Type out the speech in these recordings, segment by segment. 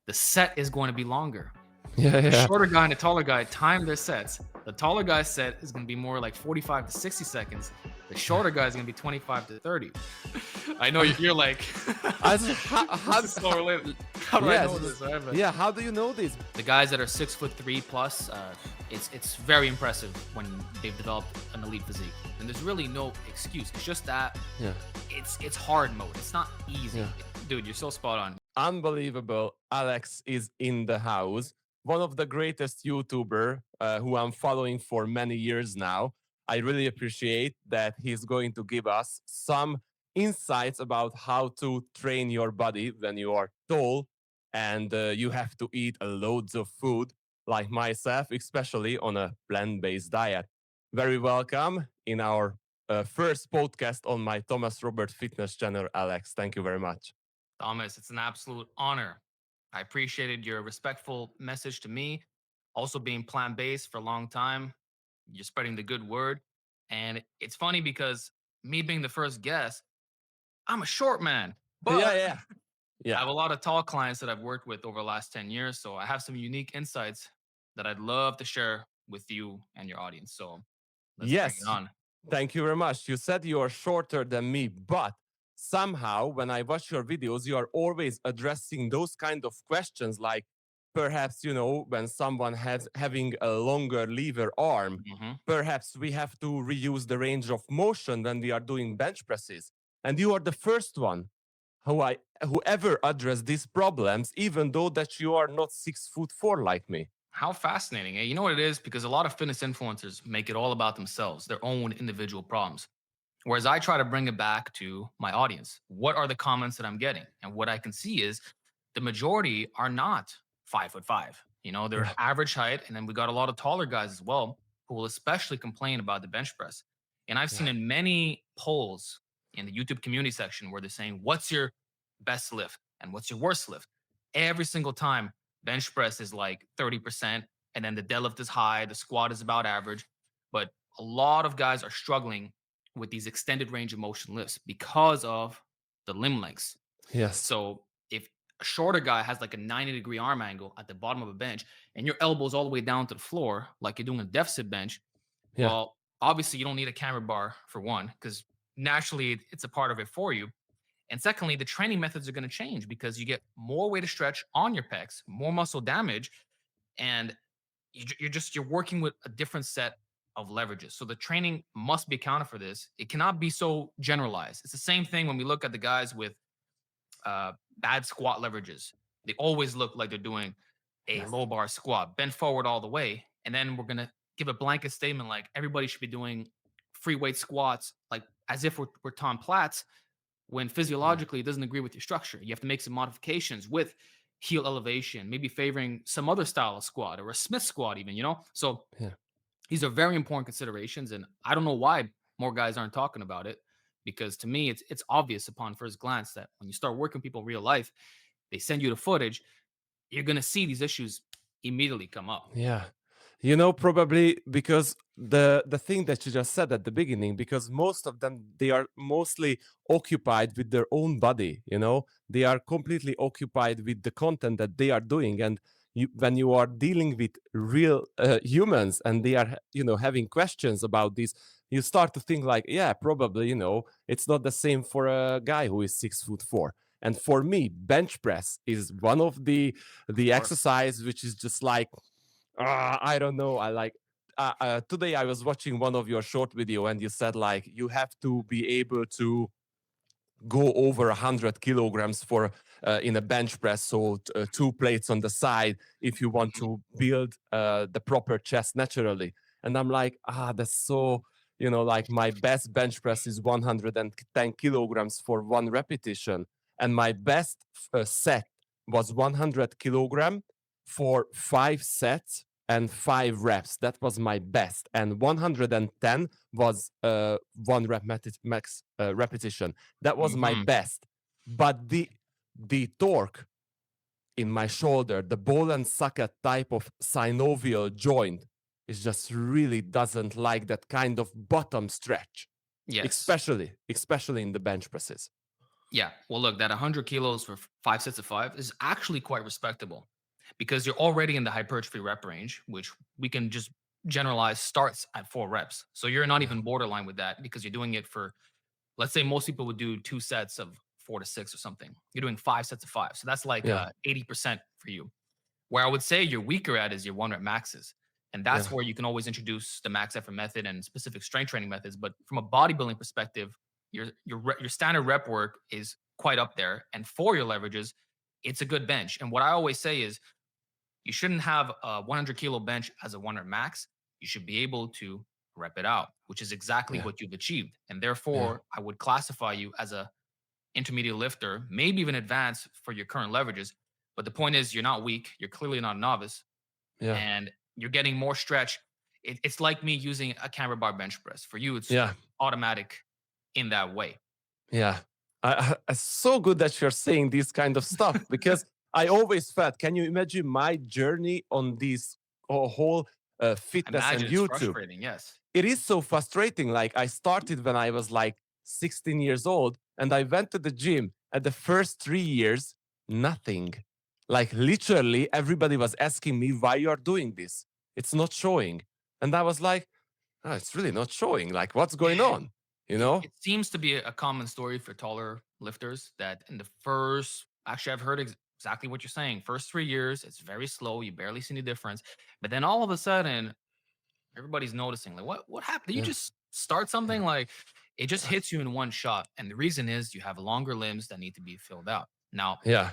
the set is going to be longer. Yeah, The yeah. shorter guy and the taller guy time their sets. The taller guy's set is going to be more like 45 to 60 seconds. The shorter guy is going to be 25 to 30. I know you're like, Also, this is so related. How do I yes, know this? Right? But yeah. How do you know this? the guys that are 6'3" plus, it's very impressive when they've developed an elite physique. And there's really no excuse. It's just that Yeah, it's hard mode. It's not easy. yeah. Dude, you're so spot on. Unbelievable. Alex is in the house. One of the greatest YouTuber who I'm following for many years now. I really appreciate that he's going to give us some insights about how to train your body when you are tall and you have to eat loads of food, like myself, especially on a plant-based diet. Very welcome in our first podcast on my Thomas Robert Fitness channel, Alex. Thank you very much. Thomas, it's an absolute honor. I appreciated your respectful message to me. Also, being plant based for a long time, you're spreading the good word. And it's funny because me being the first guest, I'm a short man, Yeah, but yeah. I Yeah. have a lot of tall clients that I've worked with over the last 10 years. So I have some unique insights that I'd love to share with you and your audience. So let's bring it Yes. on. Thank you very much. You said you are shorter than me, but somehow when I watch your videos, you are always addressing those kind of questions like perhaps, when someone has having a longer lever arm, Mhm. perhaps we have to reuse the range of motion when we are doing bench presses. And you are the first one who ever addressed these problems, even though that you are not 6'4" like me. How fascinating. You know what it is? Because a lot of fitness influencers make it all about themselves, their own individual problems. Whereas I try to bring it back to my audience. What are the comments that I'm getting? And what I can see is the majority are not 5'5". They're Yeah. average height. And then we got a lot of taller guys as well who will especially complain about the bench press. And I've seen Yeah. in many polls in the YouTube community section where they're saying, what's your best lift and what's your worst lift? Every single time, bench press is like 30%. And then the deadlift is high, the squat is about average. But a lot of guys are struggling with these extended range of motion lifts because of the limb lengths. Yes. So if a shorter guy has like a 90-degree arm angle at the bottom of a bench and your elbows all the way down to the floor, like you're doing a deficit bench, Yeah. well, obviously you don't need a camera bar for one, because naturally it's a part of it for you. And secondly, the training methods are going to change because you get more weight of stretch on your pecs, more muscle damage, and you're working with a different set of leverages. So the training must be accounted for this. It cannot be so generalized. It's the same thing when we look at the guys with bad squat leverages. They always look like they're doing a Yes. low bar squat, bend forward all the way, and then we're gonna give a blanket statement like everybody should be doing free weight squats, like as if we're Tom Platz, when Yeah. physiologically it doesn't agree with your structure. You have to make some modifications with heel elevation, maybe favoring some other style of squat or a Smith squat, even. So Yeah. these are very important considerations. And I don't know why more guys aren't talking about it, because to me, it's obvious upon first glance that when you start working people in real life, they send you the footage, you're going to see these issues immediately come up. Yeah. Probably because the thing that you just said at the beginning, because most of them they are mostly occupied with their own body. They are completely occupied with the content that they are doing. And when you are dealing with real humans and they are having questions about this, you start to think like, yeah, probably, it's not the same for a guy who is 6'4". And for me, bench press is one of Of the course. exercise which is just like, I don't know. I like today I was watching one of your short video and you said like you have to be able to go over 100 kilograms for in a bench press, so two plates on the side if you want Mhm. to build the proper chest naturally. And I'm like, that's so, like my best bench press is 110 kilograms for one repetition, and my best set was 100 kilogram for 5 sets and 5 reps. That was my best, and 110 was one max repetition. That was my Mhm. best. But the torque in my shoulder, the ball and socket type of synovial joint, is just really doesn't like that kind of bottom stretch, Yes. especially in the bench presses. Yeah. Well, look, that 100 kilos for 5 sets of 5 is actually quite respectable because you're already in the hypertrophy rep range, which we can just generalize starts at 4 reps. So you're not Yeah, even borderline with that because you're doing it for, let's say most people would do 2 sets of 4 to 6 or something. You're doing 5 sets of 5. So that's like yeah, 80% for you. Where I would say you're weaker at is your 1 rep maxes. And that's yeah, where you can always introduce the max effort method and specific strength training methods. But from a bodybuilding perspective, your standard rep work is quite up there. And for your leverages, it's a good bench. And what I always say is you shouldn't have a 100 kilo bench as a 1 rep max. You should be able to rep it out, which is exactly yeah, what you've achieved. And yeah, therefore, I would classify you as a intermediate lifter, maybe even advanced for your current leverages. But the point is, you're not weak. You're clearly not a novice, yeah, and you're getting more stretch. It's like me using a camera bar bench press. For you, it's yeah. automatic in that way. Yeah. It's so good that you're saying this kind of stuff because I always felt, can you imagine my journey on this whole fitness and Imagine it's YouTube? frustrating. Yes. It is so frustrating. Like I started when I was like 16 years old and I went to the gym at the first 3 years, nothing. Like literally everybody was asking me why you are doing this. It's not showing. And I was like, "Oh, it's really not showing. Like what's going on? You know? It seems to be a common story for taller lifters that in the first, actually, I've heard exactly what you're saying. First 3 years, it's very slow. You barely see any difference, but then all of a sudden, everybody's noticing. Like, what happened? Did you Yeah. just start Yeah. something? Like, it just Uh, hits you in one shot, and the reason is you have longer limbs that need to be filled out. Now, yeah.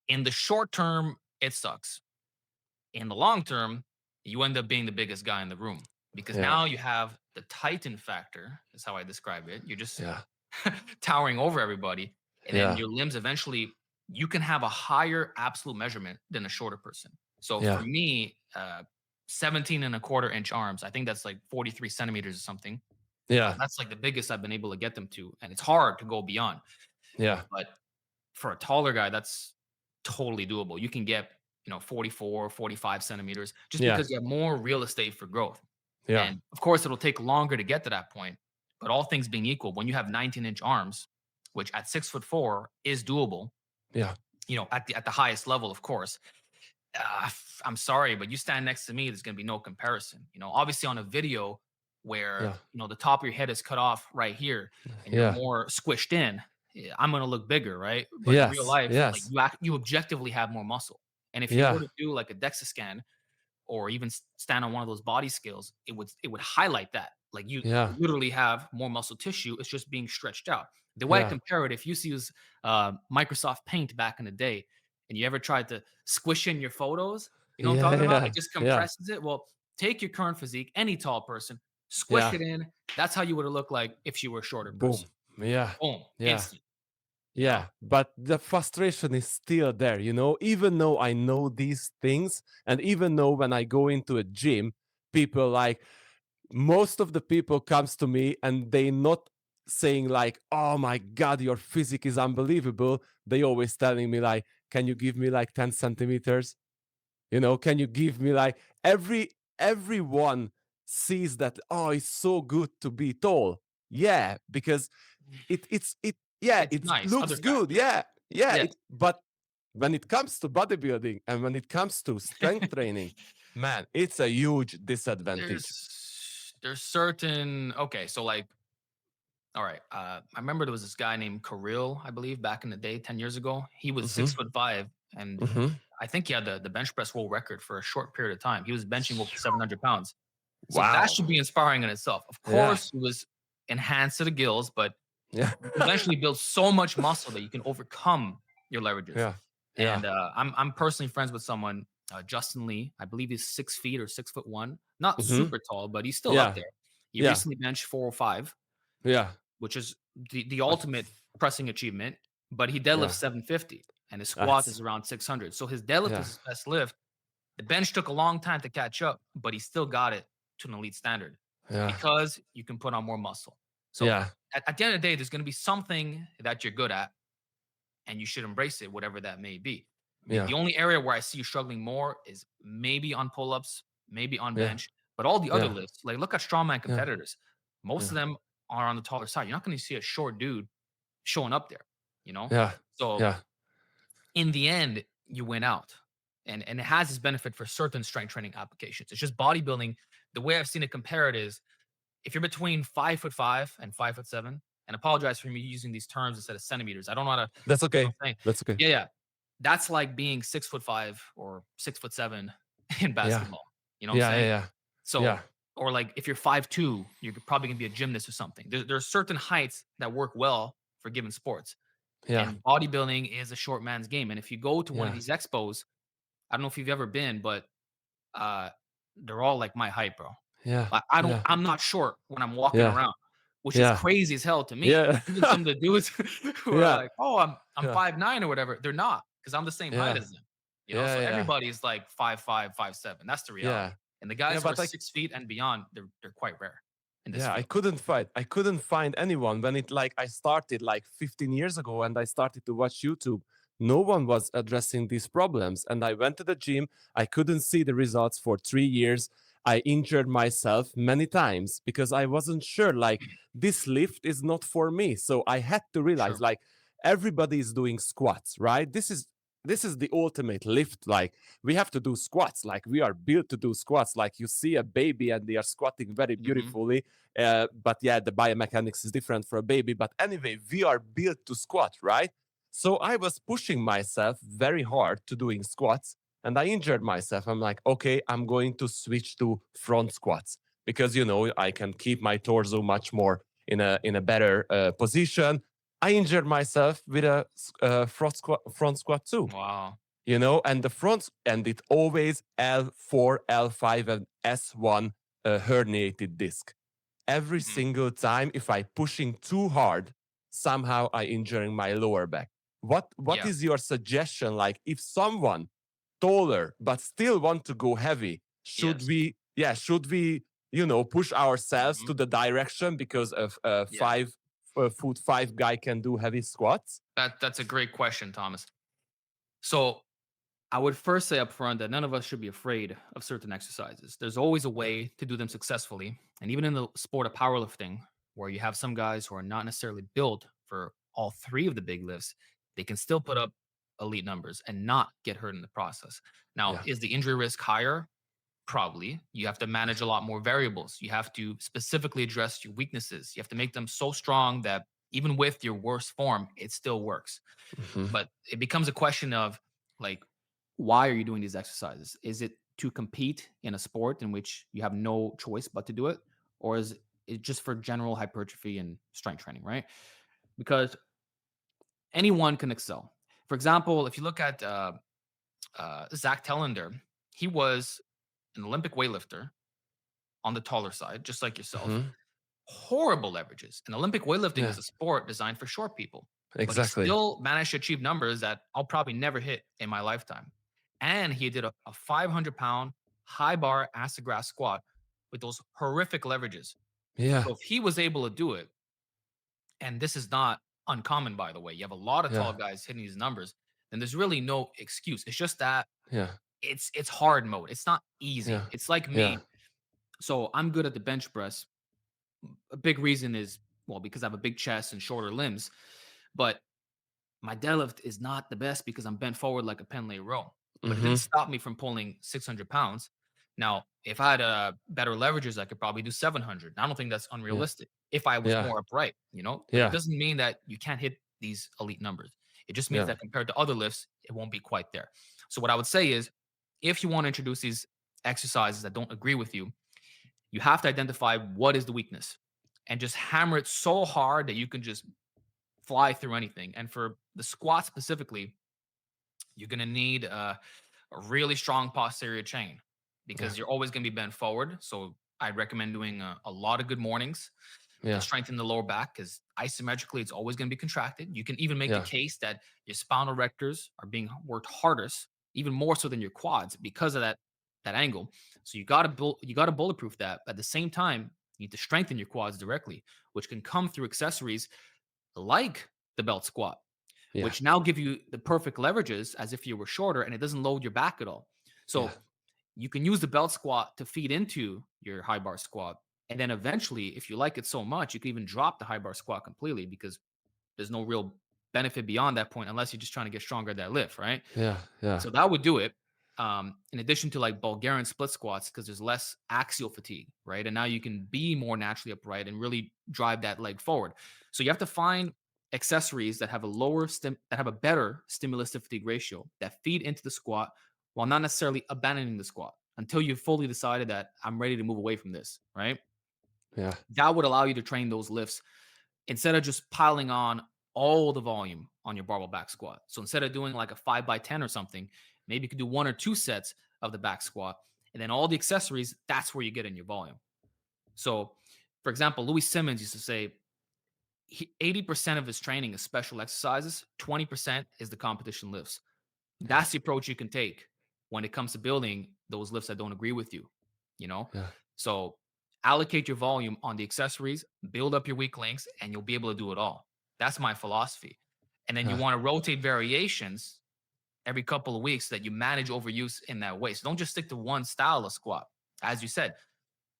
in the short term, it sucks. In the long term, you end up being the biggest guy in the room because Yeah. now you have the titan factor, is how I describe it. You're just Yeah. towering over everybody. And then Yeah. your limbs eventually, you can have a higher absolute measurement than a shorter person. So for Yeah. me, 17 and a quarter inch arms, I think that's like 43 centimeters or something. Yeah. That's like the biggest I've been able to get them to. And it's hard to go beyond. Yeah. But for a taller guy, that's totally doable. You can get, 44, 45 centimeters just Yeah. because you have more real estate for growth. Yeah. And of course, it'll take longer to get to that point. But all things being equal, when you have 19-inch arms, which at 6'4" is doable, Yeah. at the highest level, of course. I'm sorry, but you stand next to me, there's gonna be no comparison. Obviously on a video where Yeah. the top of your head is cut off right here and you're Yeah. more squished in, I'm gonna look bigger, right? But in real Yes. life, like Yes. you objectively have more muscle. And if you were Yeah. to do like a DEXA scan or even stand on one of those body scales, it would highlight that. Like you Yeah. literally have more muscle tissue. It's just being stretched out. The way I Yeah. compare it, if you use Microsoft Paint back in the day, and you ever tried to squish in your photos, you know what I'm Yeah. talking about? Yeah. It just Yeah. compresses it. Well, take your current physique, any tall person, squish Yeah. it in. That's how you would have looked like if you were a shorter Boom. person. Yeah. Boom, Yeah. instant. You know, Yeah. But the frustration is still there, even though I know these things, and even though when I go into a gym, people like most of the people comes to me and they not saying like, oh my god, your physique is unbelievable. They always telling me like, can you give me like 10 centimeters? Can you give me like everyone sees that, oh, it's so good to be tall. Yeah, because it yeah, it's it nice. Other looks good. factors. Yeah. Yeah, Yes. but when it comes to bodybuilding and when it comes to strength training, man, it's a huge disadvantage. There's certain, okay, so like, all right. I remember there was this guy named Kirill, I believe, back in the day, 10 years ago. He was Hmm. 6'5", and Hmm. I think he had the bench press world record for a short period of time. He was benching over 700 pounds. So that Wow. should be inspiring in itself. Of Yeah. course, he was enhanced to the gills, but Yeah. you can eventually build so much muscle that you can overcome your leverages. Yeah. Yeah. And I'm personally friends with someone, Justin Lee. I believe he's 6 feet or 6'1", not Hmm. super tall, but he's still up Yeah. there. He Yeah. recently benched 405, Yeah. which is the Uh, ultimate pressing achievement, but he deadlifts Yeah. 750 and his squat That's is around 600. So his deadlift yeah. is his best lift. The bench took a long time to catch up, but he still got it to an elite standard Yeah. because you can put on more muscle. So Yeah. at the end of the day, there's going to be something that you're good at and you should embrace it, whatever that may be. The Yeah. only area where I see you struggling more is maybe on pull ups, maybe on Yeah. bench, but all the other Yeah. lifts, like look at strongman Yeah. competitors. Most Yeah. of them are on the taller side. You're not going to see a short dude showing up there. you know? Yeah. So Yeah. in the end, you win out. And it has its benefit for certain strength training applications. It's just bodybuilding. The way I've seen it compared is if you're between 5'5" and 5'7", and apologize for me using these terms instead of centimeters. I don't know how to, That's you know okay. what I'm saying? That's okay. Yeah, yeah. That's like being 6'5" or 6'7" in Yeah. basketball. You know what I'm Yeah. Yeah. saying? Yeah. Yeah. So, or like if you're 5'2", you're probably gonna be a gymnast or something. There are certain heights that work well for given sports. Yeah. And bodybuilding is a short man's game. And if you go to one of Yeah. these expos, I don't know if you've ever been, but uh, they're all like my height, bro. Yeah. Yeah. I'm not short when I'm walking Yeah. around, which is Yeah. crazy as hell to me. Yeah. Even some of the dudes who are Yeah. like, "Oh, I'm Yeah. 5'9" or whatever," they're not because I'm the same height Yeah. as them. You know, Yeah. so Yeah. everybody is like 5'5", 5'7". That's the reality. Yeah. And the Yeah. guys who are But 6 feet and beyond, they're quite rare in this yeah, field. I couldn't find anyone when it like I started like 15 years ago and I started to watch YouTube. No one was addressing these problems. And I went to the gym. I couldn't see the results for 3 years. I injured myself many times because I wasn't sure like this lift is not for me. So I had to realize Sure. like everybody is doing squats, right? This is the ultimate lift. Like we have to do squats. Like we are built to do squats. Like you see a baby and they are squatting very Hmm. beautifully, but yeah, the biomechanics is different for a baby. But anyway, we are built to squat, right? So I was pushing myself very hard to doing squats and I injured myself. I'm like, okay, I'm going to switch to front squats because I can keep my torso much more in a better position. I injured myself with a front squat too, Wow. and the front, and it always L4, L5, and S1 herniated disc. Every Mhm. single time, if I pushing too hard, somehow I injuring my lower back. What Yeah. is your suggestion? Like, if someone taller but still want to go heavy, should Yes. we? Yeah, should we? Push ourselves Mhm. to the direction because of Yeah. 5 foot 5 guy can do heavy squats? That's a great question, Thomas. So I would first say up front that none of us should be afraid of certain exercises. There's always a way to do them successfully. And even in the sport of powerlifting, where you have some guys who are not necessarily built for all three of the big lifts, they can still put up elite numbers and not get hurt in the process. Now, Yeah. is the injury risk higher? Probably. You have to manage a lot more variables. You have to specifically address your weaknesses. You have to make them so strong that even with your worst form, it still works. Mhm. But it becomes a question of like, why are you doing these exercises? Is it to compete in a sport in which you have no choice but to do it? Or is it just for general hypertrophy and strength training, right? Because anyone can excel. For example, if you look at Zach Tellender, he was an Olympic weightlifter on the taller side, just like yourself. Mhm. Horrible leverages. And Olympic weightlifting Yeah. is a sport designed for short people, but he Exactly. still managed to achieve numbers that I'll probably never hit in my lifetime. And he did a 500-pound high bar acid grass squat with those horrific leverages. Yeah. So if he was able to do it, and this is not uncommon, by the way, you have a lot of tall Yeah. guys hitting these numbers, then there's really no excuse. It's just that Yeah. it's hard mode. It's not easy. Yeah. It's like Yeah. me. So I'm good at the bench press. A big reason is, well, because I have a big chest and shorter limbs, but my deadlift is not the best because I'm bent forward like a Pendlay row. But it didn't Mhm. stop me from pulling 600 pounds. Now, if I had better leverages, I could probably do 700. I don't think that's Yeah. unrealistic if I was Yeah. more upright, you know? But it Yeah. doesn't mean that you can't hit these elite numbers. It just means Yeah. that compared to other lifts, it won't be quite there. So, what I would say is if you want to introduce these exercises that don't agree with you, you have to identify what is the weakness and just hammer it so hard that you can just fly through anything. And for the squat specifically, you're going to need a really strong posterior chain Yeah. because you're always going to be bent forward. So I'd recommend doing a lot of good mornings to Yeah. strengthen the lower back because isometrically it's always going to be contracted. You can even make the Yeah. case that your spinal erectors are being worked hardest, even more so than your quads because of that angle. So you got to bulletproof that. At the same time, you need to strengthen your quads directly, which can come through accessories like the belt squat, Yeah. which now give you the perfect leverages as if you were shorter and it doesn't load your back at all. Yeah. So you can use the belt squat to feed into your high bar squat. And then eventually, if you like it so much, you can even drop the high bar squat completely because there's no real benefit beyond that point unless you're just trying to get stronger at that lift, right? Yeah. Yeah. So that would do it. In addition to like Bulgarian split squats, because there's less axial fatigue, right? And now you can be more naturally upright and really drive that leg forward. So you have to find accessories that have a that have a better stimulus to fatigue ratio that feed into the squat while not necessarily abandoning the squat until you've fully decided that I'm ready to move away from this, right? Yeah. That would allow you to train those lifts instead of just piling on all the volume on your barbell back squat. So instead of doing like a 5 by 10 or something, maybe you could do 1 or 2 sets of the back squat. And then all the accessories, that's where you get in your volume. So, for example, Louis Simmons used to say 80% of his training is special exercises, 20% is the competition lifts. Yeah. That's the approach you can take when it comes to building those lifts that don't agree with you, you know? Yeah. So allocate your volume on the accessories, build up your weak links, and you'll be able to do it all. That's my philosophy. And then you Yeah. want to rotate variations every couple of weeks so that you manage overuse in that way. So don't just stick to one style of squat. As you said,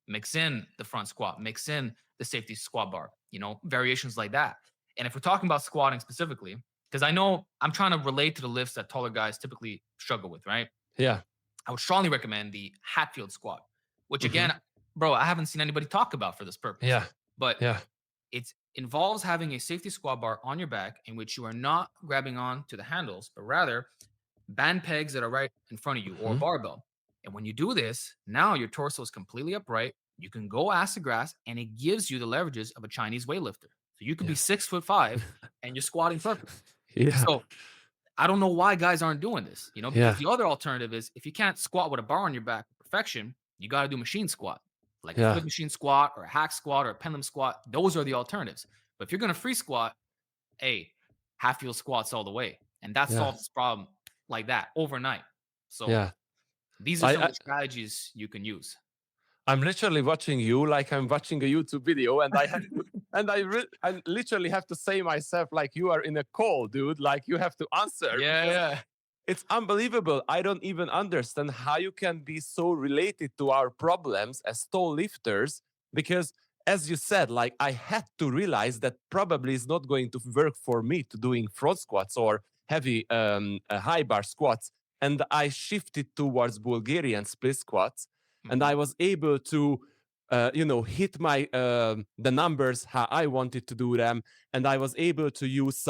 mix in the front squat, mix in the safety squat bar, variations like that. And if we're talking about squatting specifically, because I know I'm trying to relate to the lifts that taller guys typically struggle with, right? Yeah. I would strongly recommend the Hatfield squat, which Hmm. again, bro, I haven't seen anybody talk about for this purpose. Yeah. But Yeah. it involves having a safety squat bar on your back in which you are not grabbing on to the handles, but rather band pegs that are right in front of you or a Hmm. barbell. And when you do this, now your torso is completely upright. You can go ass to grass, and it gives you the leverages of a Chinese weightlifter. So you could be Yeah. 6'5" and you're squatting perfect. Yeah. So I don't know why guys aren't doing this, because Yeah. the other alternative is if you can't squat with a bar on your back to perfection, you got to do machine squat, like a Yeah. flip machine squat or a hack squat or a pendulum squat. Those are the alternatives. But if you're going to free squat, hey, half field squats all the way. And that Yeah. solves this problem like that overnight. So Yeah. these are some I, of I the strategies you can use. I'm literally watching you like I'm watching a YouTube video, and I have I literally have to say myself like you are in a call, dude. Like you have to answer Yeah, because yeah. it's unbelievable. I don't even understand how you can be so related to our problems as tall lifters because as you said, like I had to realize that probably it's not going to work for me to doing front squats or heavy high bar squats. And I shifted towards Bulgarian split squats and Mhm. I was able to hit my the numbers how I wanted to do them, and I was able to use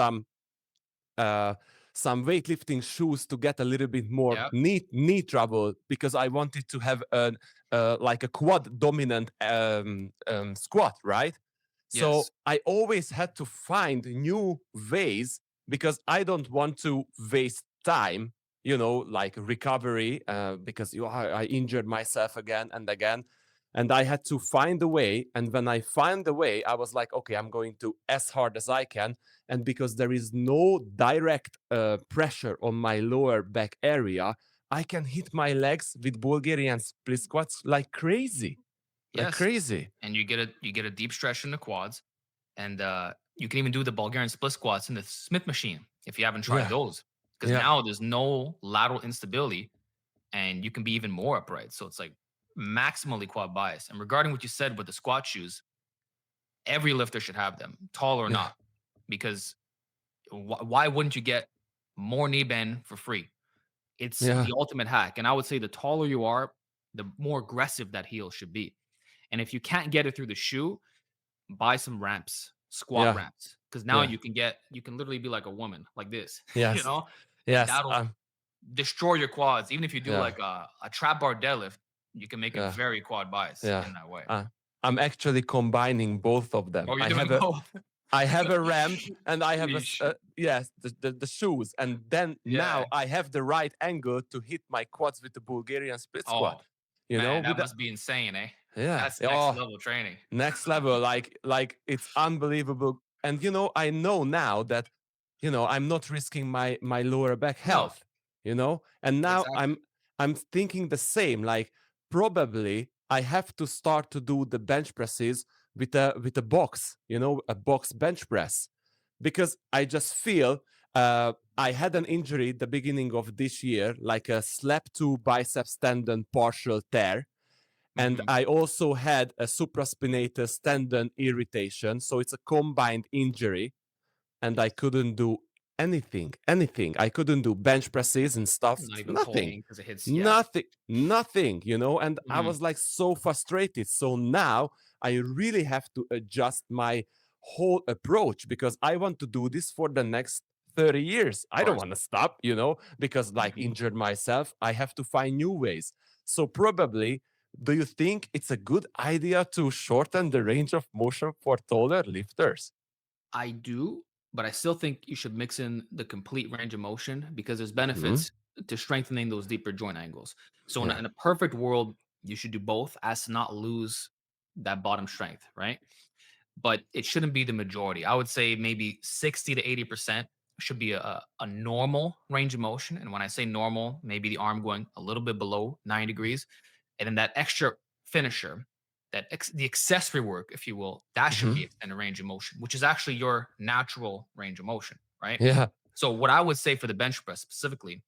uh, some weightlifting shoes to get a little bit more Yep. knee trouble because I wanted to have like a quad dominant squat, right? So Yes. I always had to find new ways because I don't want to waste time, like recovery, because I injured myself again and again. And I had to find a way. And when I find the way, I was like, okay, I'm going to as hard as I can. And because there is no direct pressure on my lower back area, I can hit my legs with Bulgarian split squats like crazy, like Yes. crazy. And you get a deep stretch in the quads. And you can even do the Bulgarian split squats in the Smith machine if you haven't tried Yeah, those. Because yeah, now there's no lateral instability and you can be even more upright. So it's like maximally quad bias. And regarding what you said with the squat shoes, every lifter should have them, tall or yeah, not, because why wouldn't you get more knee bend for free? It's yeah, the ultimate hack. And I would say the taller you are, the more aggressive that heel should be. And if you can't get it through the shoe, buy some ramps, squat yeah, ramps, because now yeah, you can literally be like a woman like this, yes, and yes, that'll destroy your quads. Even if you do yeah, like a trap bar deadlift, you can make it yeah, very quad bias yeah. in that way. I'm actually combining both of them. Oh, you're doing both. I have a ramp and I have Sheesh. yes, the shoes, and then Yeah. now I have the right angle to hit my quads with the Bulgarian split Oh squat. man, With that the, must be insane, eh? yeah, That's next oh, level training. next level, like it's unbelievable. And I know now that I'm not risking my lower back No, health, and now exactly. I'm thinking the same, like probably I have to start to do the bench presses with a box, a box bench press, because I just feel I had an injury at the beginning of this year, like a slap 2 biceps tendon partial tear, and Hmm. I also had a supraspinatus tendon irritation. So it's a combined injury, and I couldn't do anything. I couldn't do bench presses and stuff. Not even Nothing, pulling because it hits. Yeah. nothing, And I Mhm. was like so frustrated. So now I really have to adjust my whole approach because I want to do this for the next 30 years. Of I don't course. want to stop, because like Mhm. injured myself, I have to find new ways. So probably, do you think it's a good idea to shorten the range of motion for taller lifters? I do, but I still think you should mix in the complete range of motion because there's Hmm. benefits to strengthening those deeper joint angles. So Yeah. in a perfect world, you should do both as to not lose that bottom strength, right? But it shouldn't be the majority. I would say maybe 60 to 80% should be a normal range of motion. And when I say normal, maybe the arm going a little bit below 90 degrees. And then that extra finisher, the accessory work, if you will, that should be Hmm. extended range of motion, which is actually your natural range of motion, right? Yeah. So what I would say for the bench press specifically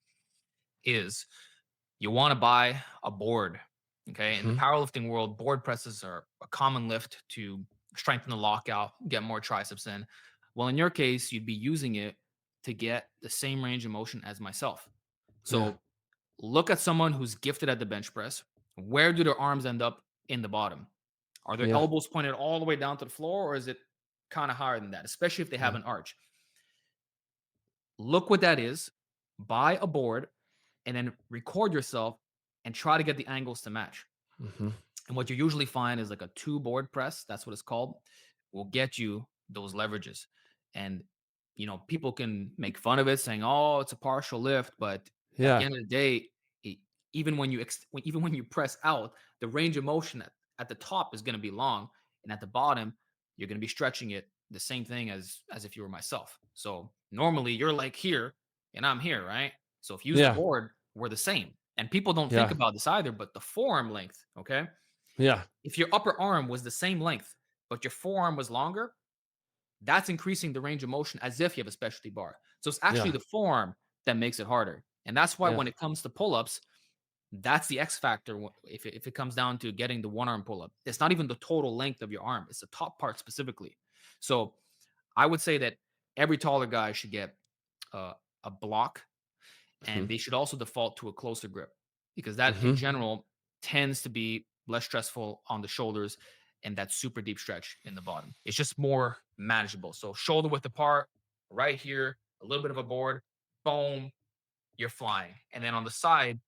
is you want to buy a board. Okay. In the Hmm. powerlifting world, board presses are a common lift to strengthen the lockout, get more triceps in. Well, in your case, you'd be using it to get the same range of motion as myself. Yeah. So look at someone who's gifted at the bench press. Where do their arms end up in the bottom? Are their Yeah. elbows pointed all the way down to the floor, or is it kind of higher than that, especially if they have Yeah. an arch? Look what that is, buy a board, and then record yourself and try to get the angles to match. Hmm. And what you usually find is like a two board press, that's what it's called, will get you those leverages. And, people can make fun of it saying, oh, it's a partial lift. But at the Yeah. end of the day, e- even when you press out, the range of motion at the top is going to be long. And at the bottom, you're going to be stretching it the same thing as if you were myself. So normally you're like here and I'm here, right? So if you use the Yeah. board, we're the same. And people don't think Yeah. about this either, but the forearm length, okay? Yeah. If your upper arm was the same length, but your forearm was longer, that's increasing the range of motion as if you have a specialty bar. So it's actually Yeah. the forearm that makes it harder. And that's why Yeah. when it comes to pull-ups, that's the X factor if it comes down to getting the one arm pull-up. It's not even the total length of your arm, it's the top part specifically. So I would say that every taller guy should get uh, a block, Hmm. and they should also default to a closer grip because that in Hmm. general tends to be less stressful on the shoulders and that super deep stretch in the bottom. It's just more manageable. So shoulder width apart, right here, a little bit of a board, boom, you're flying. And then on the side,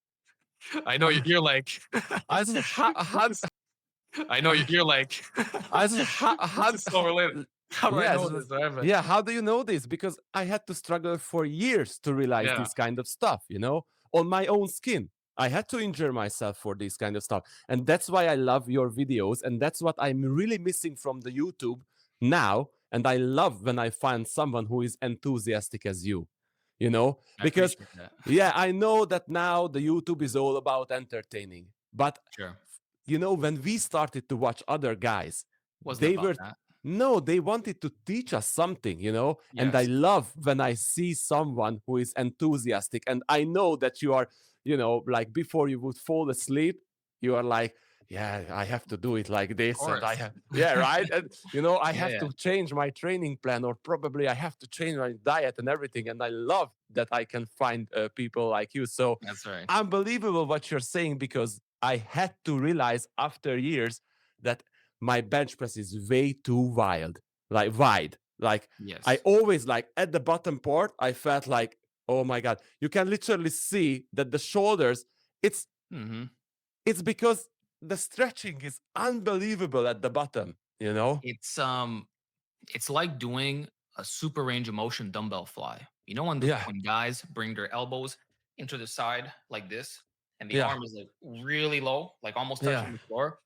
I know you're like, Also, how, I know you're like, also, this is so related. How do I yes, know this? Right? But yeah. How do you know this? Because I had to struggle for years to realize yeah, this kind of stuff, on my own skin. I had to injure myself for this kind of stuff. And that's why I love your videos. And that's what I'm really missing from the YouTube now. And I love when I find someone who is enthusiastic as I because, appreciate that. yeah, I know that now the YouTube is all about entertaining. But Sure. when we started to watch other guys, Wasn't they about were that. no, they wanted to teach us something. And I Yes, love when I see someone who is enthusiastic. And I know that you are, like before you would fall asleep, you are like, yeah, I have to do it like of this. And I course. have, yeah, right. And, I Yeah, have yeah, to change my training plan, or probably I have to change my diet and everything. And I love that I can find people like you. So that's right. unbelievable what you're saying, because I had to realize after years that my bench press is way too wild, like wide. Like I Yes. always like at the bottom part, I felt like, oh my God, you can literally see that the shoulders, it's Mhm. it's because the stretching is unbelievable at the bottom. It's like doing a super range of motion dumbbell fly. You know Yeah, when guys bring their elbows into the side like this, and the yeah, arm is like really low, like almost touching yeah, the floor.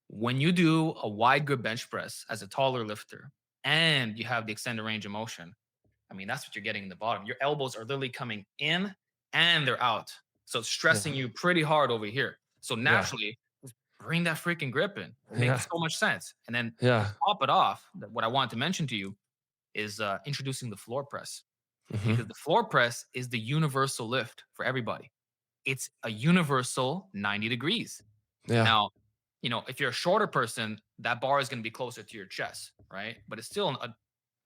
When you do a wide grip bench press as a taller lifter, and you have the extended range of motion, I mean that's what you're getting in the bottom. Your elbows are literally coming in and they're out, so it's yeah, stressing you pretty hard over here. So yeah, naturally, bring that freaking grip in. It makes yeah, so much sense. And then to yeah. top it off, what I wanted to mention to you is introducing the floor press Hmm. because the floor press is the universal lift for everybody. It's a universal 90 degrees. Yeah, Now, if you're a shorter person, that bar is going to be closer to your chest, right? But it's still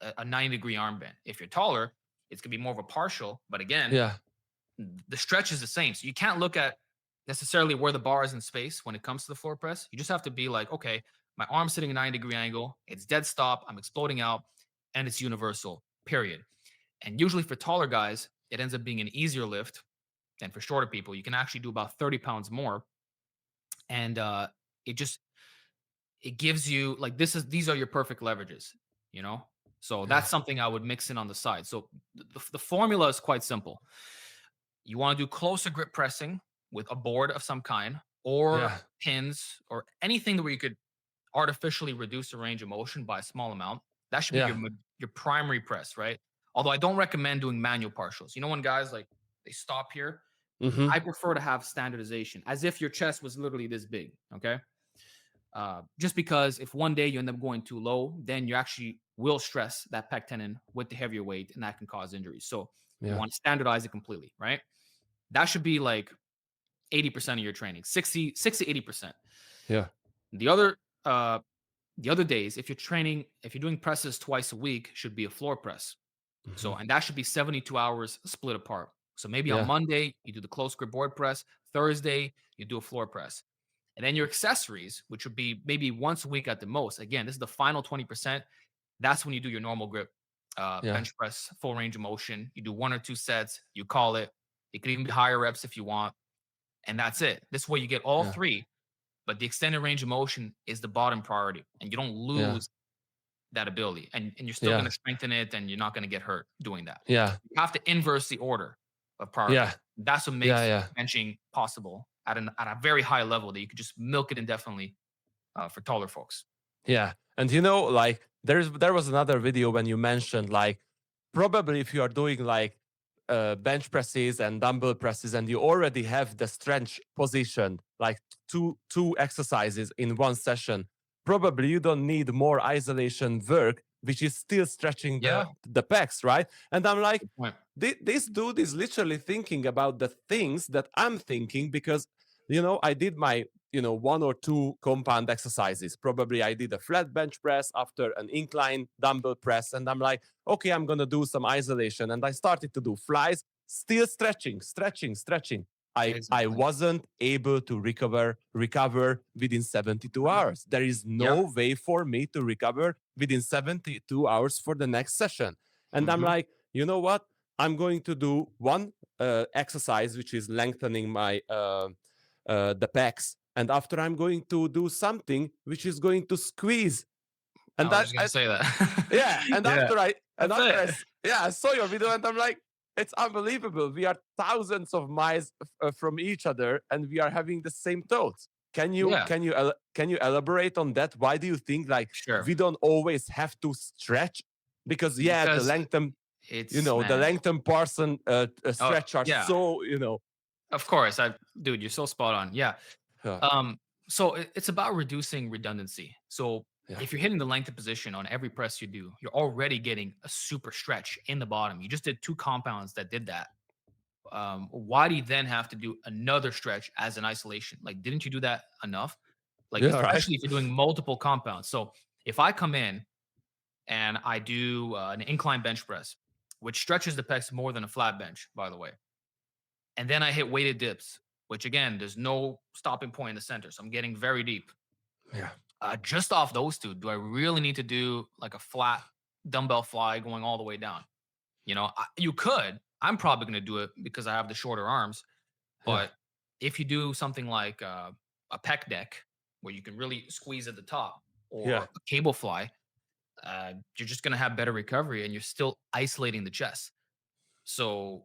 a 90-degree armband. If you're taller, It's gonna be more of a partial, but again, Yeah. the stretch is the same. So you can't look at necessarily where the bar is in space when it comes to the floor press. You just have to be like, okay, my arm's sitting a 90-degree angle, it's dead stop, I'm exploding out, and it's universal, period. And usually for taller guys, it ends up being an easier lift than for shorter people. You can actually do about 30 pounds more. And it just it gives you like these are your perfect leverages, you know? So Yeah. that's something I would mix in on the side. So the formula is quite simple. You want to do closer grip pressing with a board of some kind or Yeah. pins or anything where you could artificially reduce the range of motion by a small amount. That should be Yeah. your primary press, right? Although I don't recommend doing manual partials. You know when guys like they stop here, Mm-hmm. I prefer to have standardization as if your chest was literally this big, okay? Just because if one day you end up going too low, then you actually will stress that pec tendon with the heavier weight, and that can cause injuries. So you Yeah. want to standardize it completely, right? That should be like 80% of your training, 60 to 80%. Yeah. The other uh the other days, if you're doing presses twice a week, should be a floor press. Mm-hmm. So and that should be 72 hours split apart. So maybe on Yeah. Monday, you do the close grip board press, Thursday, you do a floor press. And then your accessories, which would be maybe once a week at the most. Again, this is the final 20%. That's when you do your normal grip, Yeah. bench press, full range of motion. You do 1 or 2 sets, you call it. It could even be higher reps if you want. And that's it. This way you get all Yeah. three, but the extended range of motion is the bottom priority. And you don't Yeah. lose that ability. And you're still going Yeah. to strengthen it and you're not going to get hurt doing that. Yeah. You have to inverse the order of priority. Yeah. That's what Yeah. makes Yeah. benching possible at a very high level that you could just milk it indefinitely for taller folks. Yeah. And you know, like there was another video when you mentioned like probably if you are doing like bench presses and dumbbell presses and you already have the stretch position like two exercises in one session, probably you don't need more isolation work, which is still stretching Yeah, the pecs, right? And I'm like, good point. this dude is literally thinking about the things that I'm thinking because I did my one or two compound exercises. Probably I did a flat bench press after an incline dumbbell press, and I'm like, okay, I'm gonna do some isolation, and I started to do flies, still stretching, stretching, stretching. I Exactly. wasn't able to recover within 72 hours. There is Yep. no way for me to recover within 72 hours for the next session. And I'm Hmm. like, you know what? I'm going to do one exercise, which is lengthening my the pecs, and after I'm going to do something which is going to squeeze. And I was that, just gonna say yeah. that. And Yeah, that's it. yeah, I saw your video, and I'm like, it's unbelievable. We are thousands of miles from each other, and we are having the same thoughts. Yeah, Can you elaborate on that? Why do you think like sure. we don't always have to stretch? Because yeah, Because the man. lengthen person Oh stretch are yeah, so of course. Dude, you're so spot on. Yeah. yeah, So it's about reducing redundancy. So yeah, if you're hitting the lengthened position on every press you do, you're already getting a super stretch in the bottom. You just did two compounds that did that. Why do you then have to do another stretch as an isolation? Like, didn't you do that enough? Like, yeah, right, especially if you're doing multiple compounds. So if I come in and I do an incline bench press, which stretches the pecs more than a flat bench, by the way, and then I hit weighted dips, which again, there's no stopping point in the center. So I'm getting very deep. yeah, Just off those two, do I really need to do like a flat dumbbell fly going all the way down? You could. I'm probably going to do it because I have the shorter arms. yeah, But if you do something like a pec deck where you can really squeeze at the top or yeah, a cable fly, you're just going to have better recovery and you're still isolating the chest. So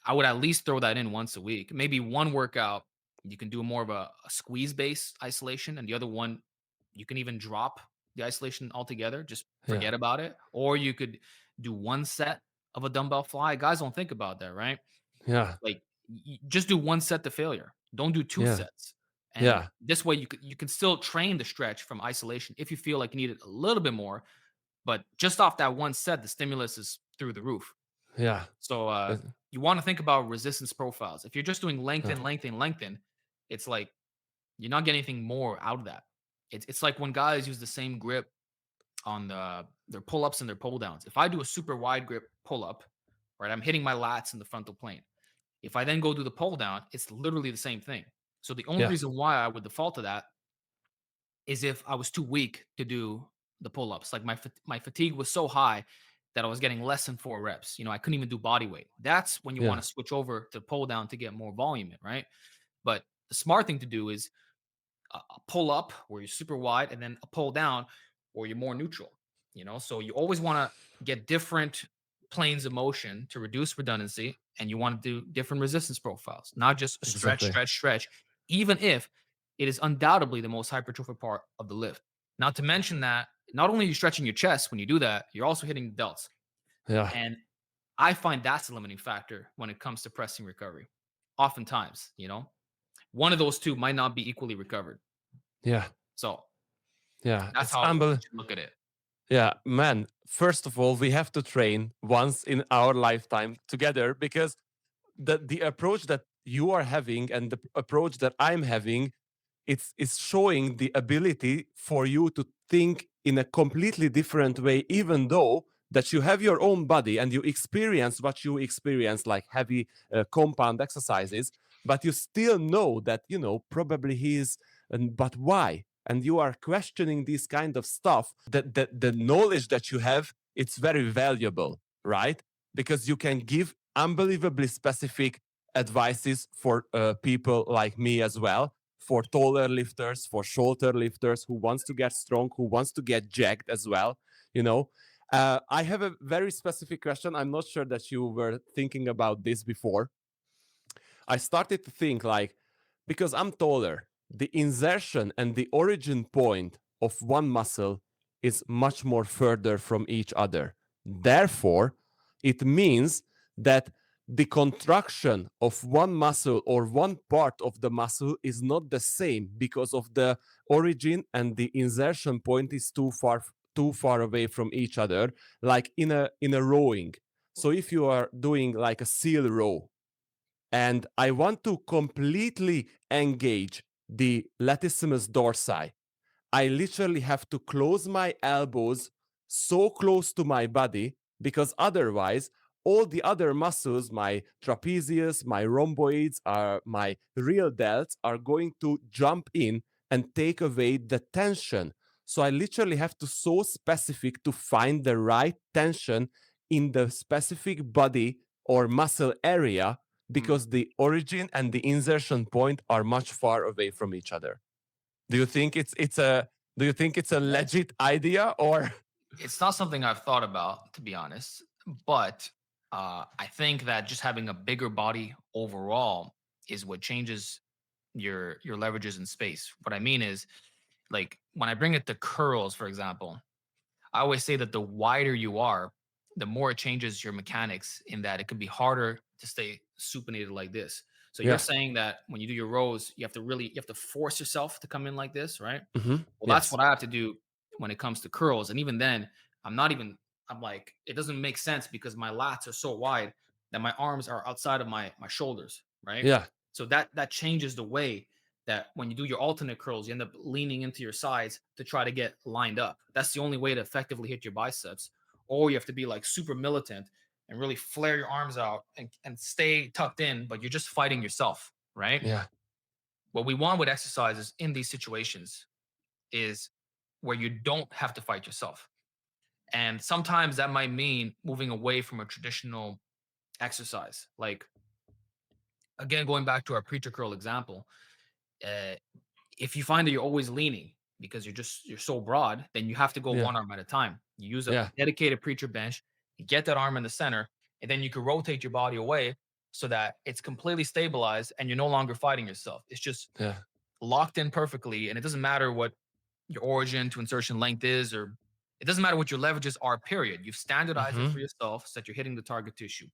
I would at least throw that in once a week. Maybe one workout, you can do more of a squeeze based isolation, and the other one, you can even drop the isolation altogether, just yeah, forget about it. Or you could do one set of a dumbbell fly. Guys don't think about that, right? yeah, Like just do one set to failure. Don't do two yeah, sets. And yeah, this way you can still train the stretch from isolation if you feel like you need it a little bit more. But just off that one set, the stimulus is through the roof. yeah, So uh, you want to think about resistance profiles. If you're just doing yeah, lengthen, lengthen, lengthen, it's like you're not getting anything more out of that. It's like when guys use the same grip on their pull ups and their pull downs. If I do a super wide grip pull up, right? I'm hitting my lats in the frontal plane. If I then go do the pull down, it's literally the same thing. So the only Yeah. reason why I would default to that is if I was too weak to do the pull ups. Like my fatigue was so high that I was getting less than 4 reps. I couldn't even do body weight. That's when you want Yeah. to switch over to pull down to get more volume in, right? But the smart thing to do is a pull up where you're super wide and then a pull down where you're more neutral. So you always want to get different planes of motion to reduce redundancy, and you want to do different resistance profiles, not just a stretch, Exactly. stretch, stretch, even if it is undoubtedly the most hypertrophic part of the lift. Not to mention that not only are you stretching your chest when you do that, you're also hitting the delts. Yeah. And I find that's a limiting factor when it comes to pressing recovery. Oftentimes, one of those two might not be equally recovered. Yeah. So Yeah. that's It's how you unbelievable. should look at it. Yeah, man. First of all, we have to train once in our lifetime together, because the approach that you are having and the approach that I'm having, it's showing the ability for you to think in a completely different way, even though that you have your own body and you experience what you experience, like heavy compound exercises, but you still know that, probably he's, and but why, and you are questioning this kind of stuff. That the knowledge that you have, it's very valuable, right? Because you can give unbelievably specific advices for people like me as well, for taller lifters, for shorter lifters who wants to get strong, who wants to get jacked as well. You know, I have a very specific question. I'm not sure that you were thinking about this before. I started to think like, because I'm taller, the insertion and the origin point of one muscle is much more further from each other. Therefore, it means that the contraction of one muscle or one part of the muscle is not the same, because of the origin and the insertion point is too far away from each other, like in a rowing. So if you are doing like a seal row, and I want to completely engage the latissimus dorsi, I literally have to close my elbows so close to my body, because otherwise, all the other muscles, my trapezius, my rhomboids, my real delts, are going to jump in and take away the tension. So I literally have to so specific to find the right tension in the specific body or muscle area, Mm. because the origin and the insertion point are much far away from each other. Do you think it's a That's legit idea, or? it's not something I've thought about, to be honest. But I think that just having a bigger body overall is what changes your leverages in space. What I mean is, like when I bring it to curls, for example, I always say that the wider you are, the more it changes your mechanics, in that it can be harder to stay supinated like this. So you're Yeah. saying that when you do your rows, you have to force yourself to come in like this, right? Well, that's Yes. what I have to do when it comes to curls. And even then, I'm not even, I'm like, it doesn't make sense because my lats are so wide that my arms are outside of my shoulders, right? Yeah. So that changes the way that when you do your alternate curls, you end up leaning into your sides to try to get lined up. That's the only way to effectively hit your biceps. Or you have to be like super militant and really flare your arms out and stay tucked in, but you're just fighting yourself, right? Yeah. What we want with exercises in these situations is where you don't have to fight yourself. And sometimes that might mean moving away from a traditional exercise. Like, again, going back to our preacher curl example, uh, if you find that you're always leaning because you're so broad, then you have to go Yeah. one arm at a time. You use a Yeah. dedicated preacher bench, you get that arm in the center, and then you can rotate your body away so that it's completely stabilized and you're no longer fighting yourself. It's just Yeah. locked in perfectly. And it doesn't matter what your origin to insertion length is, or it doesn't matter what your leverages are, period. You've standardized it for Mhm. yourself so that you're hitting the target tissue.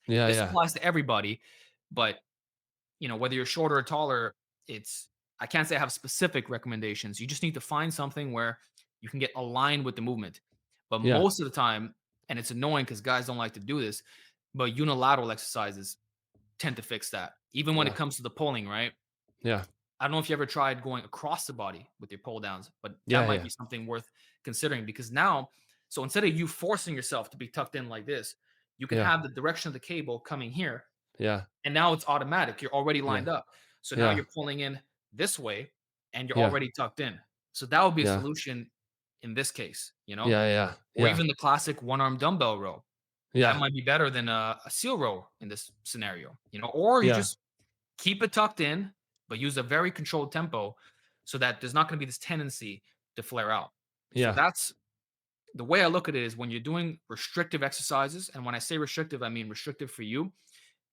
Yeah, This yeah. applies to everybody, but whether you're shorter or taller, it's I can't say I have specific recommendations. You just need to find something where you can get aligned with the movement. But Yeah. most of the time, and it's annoying because guys don't like to do this, but unilateral exercises tend to fix that. Even when it Yeah. comes to the pulling, right? Yeah. I don't know if you ever tried going across the body with your pull downs, but that Yeah, might yeah. be something worth considering because now, so instead of you forcing yourself to be tucked in like this, You can Yeah. have the direction of the cable coming here, Yeah. and now it's automatic. You're already Yeah. lined up. So now Yeah. you're pulling in this way and you're Yeah. already tucked in. So that would be a Yeah. solution in this case, Yeah. Yeah. or Yeah. even the classic one arm dumbbell row. That Yeah. might be better than a seal row in this scenario, or you Yeah. just keep it tucked in, but use a very controlled tempo so that there's not going to be this tendency to flare out. So Yeah. that's the way I look at it is when you're doing restrictive exercises. And when I say restrictive, I mean restrictive for you.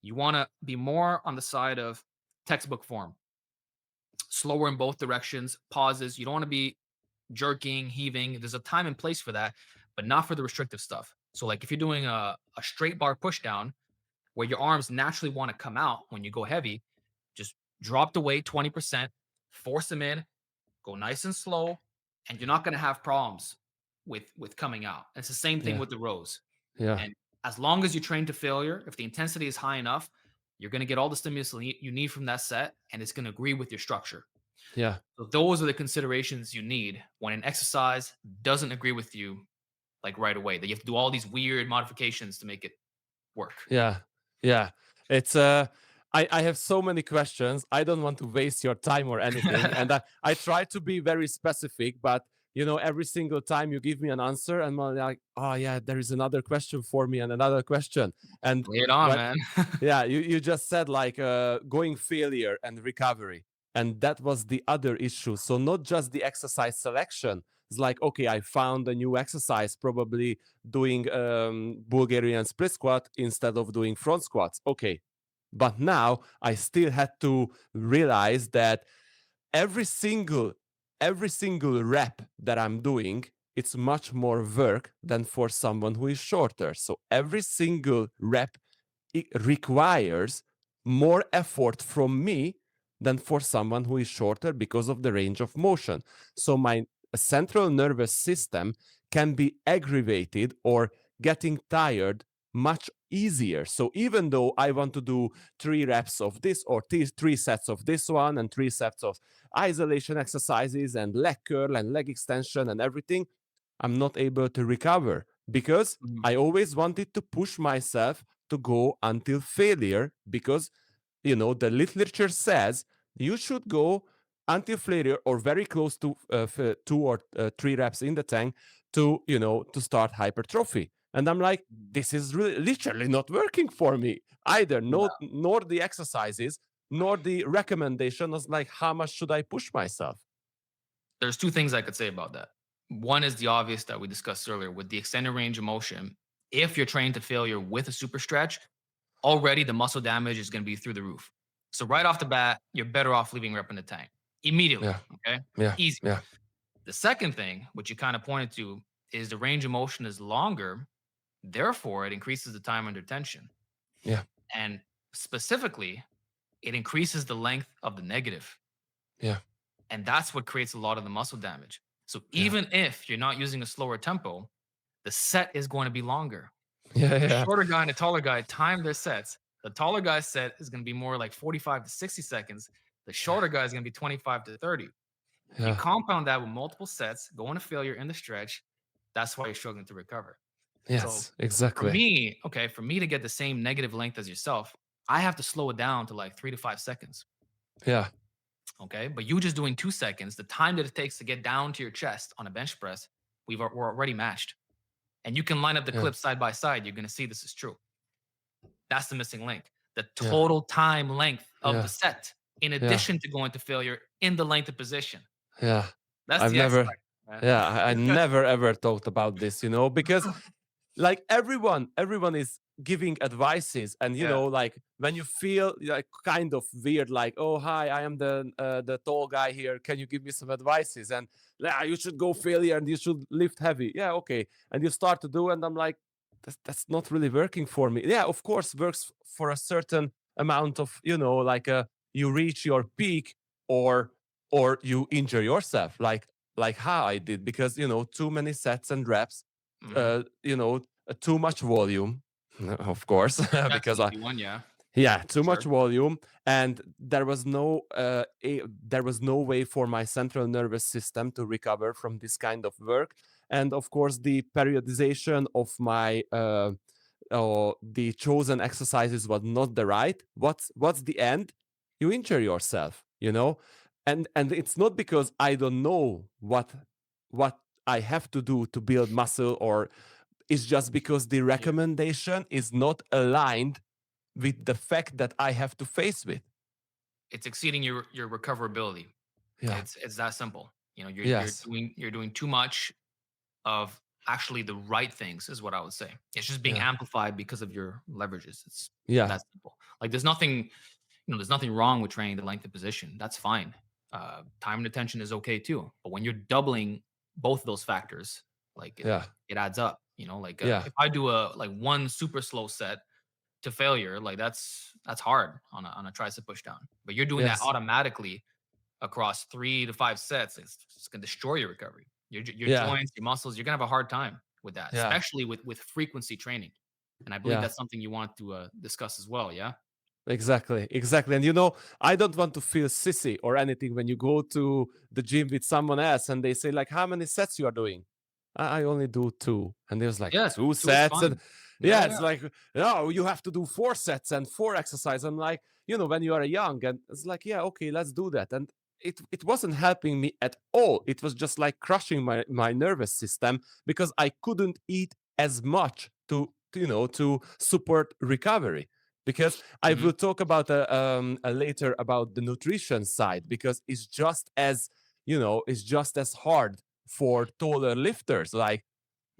You want to be more on the side of textbook form, slower in both directions, pauses. You don't want to be jerking, heaving. There's a time and place for that, but not for the restrictive stuff. So, like if you're doing a straight bar push down where your arms naturally want to come out when you go heavy, just drop the weight 20%, force them in, go nice and slow, and you're not going to have problems with coming out. It's the same thing Yeah. with the rows. Yeah. And as long as you train to failure, if the intensity is high enough, you're going to get all the stimulus you need from that set, and it's going to agree with your structure. Yeah. So those are the considerations you need when an exercise doesn't agree with you like right away. That you have to do all these weird modifications to make it work. Yeah, yeah. It's I have so many questions. I don't want to waste your time or anything, and I try to be very specific, but every single time you give me an answer, and I'm like, oh yeah, there is another question for me and another question, and Lay it on, what? man. Yeah, you just said like going failure and recovery, and that was the other issue. So not just the exercise selection. It's like okay, I found a new exercise, probably doing Bulgarian split squat instead of doing front squats. Okay. But now I still had to realize that every single every single rep that I'm doing, it's much more work than for someone who is shorter. So every single rep it requires more effort from me than for someone who is shorter because of the range of motion. So my central nervous system can be aggravated or getting tired much easier. So even though I want to do 3 reps of this or 3 sets of this one and 3 sets of isolation exercises and leg curl and leg extension and everything, I'm not able to recover because Mhm. I always wanted to push myself to go until failure because the literature says you should go until failure or very close to 2 or 3 reps in the tank to start hypertrophy. And I'm like, this is really literally not working for me either. No, Yeah. nor the exercises, nor the recommendation is like how much should I push myself. There's two things I could say about that. One is the obvious that we discussed earlier with the extended range of motion. If you're trained to failure with a super stretch, already the muscle damage is going to be through the roof. So right off the bat, you're better off leaving rep in the tank immediately. Yeah, Okay, yeah, easy. yeah, The second thing, which you kind of pointed to, is the range of motion is longer. Therefore, it increases the time under tension, yeah, and specifically, it increases the length of the negative. yeah, And that's what creates a lot of the muscle damage. So yeah, even if you're not using a slower tempo, the set is going to be longer. yeah, The yeah, shorter guy and the taller guy time their sets. The taller guy's set is going to be more like 45 to 60 seconds. The shorter guy is going to be 25 to 30. You yeah. compound that with multiple sets, going to failure in the stretch. That's why you're struggling to recover. So Yes, exactly. for me to get the same negative length as yourself, I have to slow it down to like 3 to 5 seconds. Yeah, Okay. But you just doing 2 seconds, the time that it takes to get down to your chest on a bench press, we're already matched. And you can line up the yeah, clips side by side. You're going to see this is true. That's the missing link. The yeah, total time length of the yeah, set, in yeah, addition to going to failure in the length of position. yeah. That's I've the X never, factor, man. yeah, I never ever thought about this, because like everyone is giving advices, and Yeah. like when you feel like kind of weird, like, oh hi, I am the tall guy here, can you give me some advices? And yeah, you should go failure and you should lift heavy. Yeah, okay. And you start to do, and I'm like, that's not really working for me. Yeah, of course works for a certain amount of, like you reach your peak, or you injure yourself, like how I did, because too many sets and reps, Mhm. uh, too much volume, of course, That's an because easy one. Yeah. yeah, too much Sure. volume, and there was no way for my central nervous system to recover from this kind of work, and of course the periodization of my or the chosen exercises was not the right, what's the end? You injure yourself, you know. And it's not because I don't know what I have to do to build muscle, or it's just because the Yeah. recommendation is not aligned with the fact that I have to face with. It's exceeding your recoverability. Yeah. It's that simple. You know, Yes. you're doing too much of actually the right things is what I would say. It's just being Yeah. amplified because of your leverages. It's Yeah. that simple. Like there's nothing, there's nothing wrong with training the length of position. That's fine. Time and attention is okay too. But when you're doubling both of those factors, like Yeah. it adds up. Like Yeah. if I do a like one super slow set to failure, like that's hard on a tricep push down. But you're doing that Yes. automatically across 3 to 5 sets. It's gonna destroy your recovery. Your Yeah. joints, your muscles. You're gonna have a hard time with that, Yeah. especially with frequency training. And I believe Yeah. that's something you want to discuss as well. Yeah. Exactly, exactly. And I don't want to feel sissy or anything when you go to the gym with someone else and they say, like, how many sets you are doing? I only do two. And there's like Yeah. two Two is sets. And fine. yeah, Yeah. it's Yeah. like, no, you have to do four sets and four exercises. I'm like, when you are young, and it's like, yeah, okay, let's do that. And it wasn't helping me at all. It was just like crushing my nervous system because I couldn't eat as much to support recovery. Because I Mhm. will talk about later about the nutrition side, because it's just as hard for taller lifters. Like,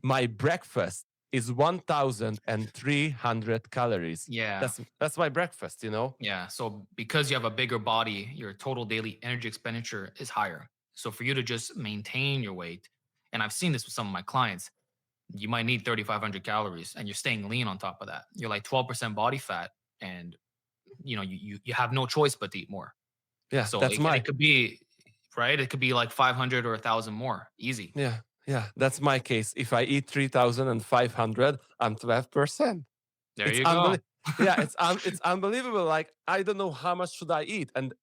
my breakfast is 1,300 calories. Yeah. That's my breakfast. Yeah. So because you have a bigger body, your total daily energy expenditure is higher. So for you to just maintain your weight, and I've seen this with some of my clients, you might need 3,500 calories and you're staying lean on top of that. You're like 12% body fat and you have no choice but to eat more. Yeah, So that's it my could be right. It could be like 500 or 1,000 more, easy. yeah, yeah, that's my case. If I eat 3,500, I'm 12%. There It's you go. unbelievable. Yeah, it's unbelievable. Like, I don't know how much should I eat. And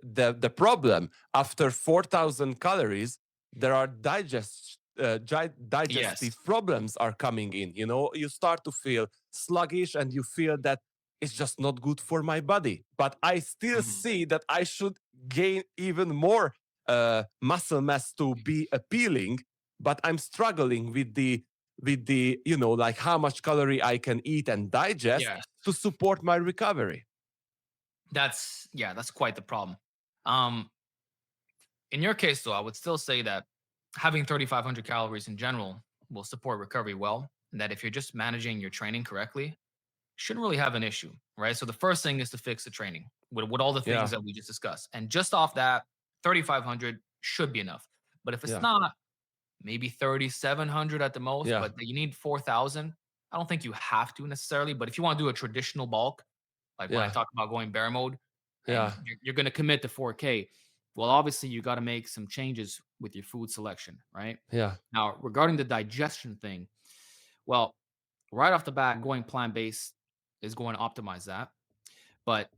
the problem, after 4,000 calories, there are digestive Yes. problems are coming in. You start to feel sluggish, and you feel that it's just not good for my body. But I still Mhm. see that I should gain even more muscle mass to be appealing. But I'm struggling with the like how much calorie I can eat and digest Yes. to support my recovery. That's quite the problem. Um, in your case, though, I would still say that having 3,500 calories in general will support recovery well. And that if you're just managing your training correctly, shouldn't really have an issue, right? So the first thing is to fix the training with all the things Yeah, that we just discussed. And just off that, 3,500 should be enough. But if it's yeah, not, maybe 3,700 at the most, yeah, but you need 4,000. I don't think you have to necessarily, but if you want to do a traditional bulk, like when I yeah, talk about going bare mode and yeah, you're going to commit to 4K, well, obviously you got to make some changes with your food selection, right? yeah. Now, regarding the digestion thing, well, right off the bat, going plant based is going to optimize that. But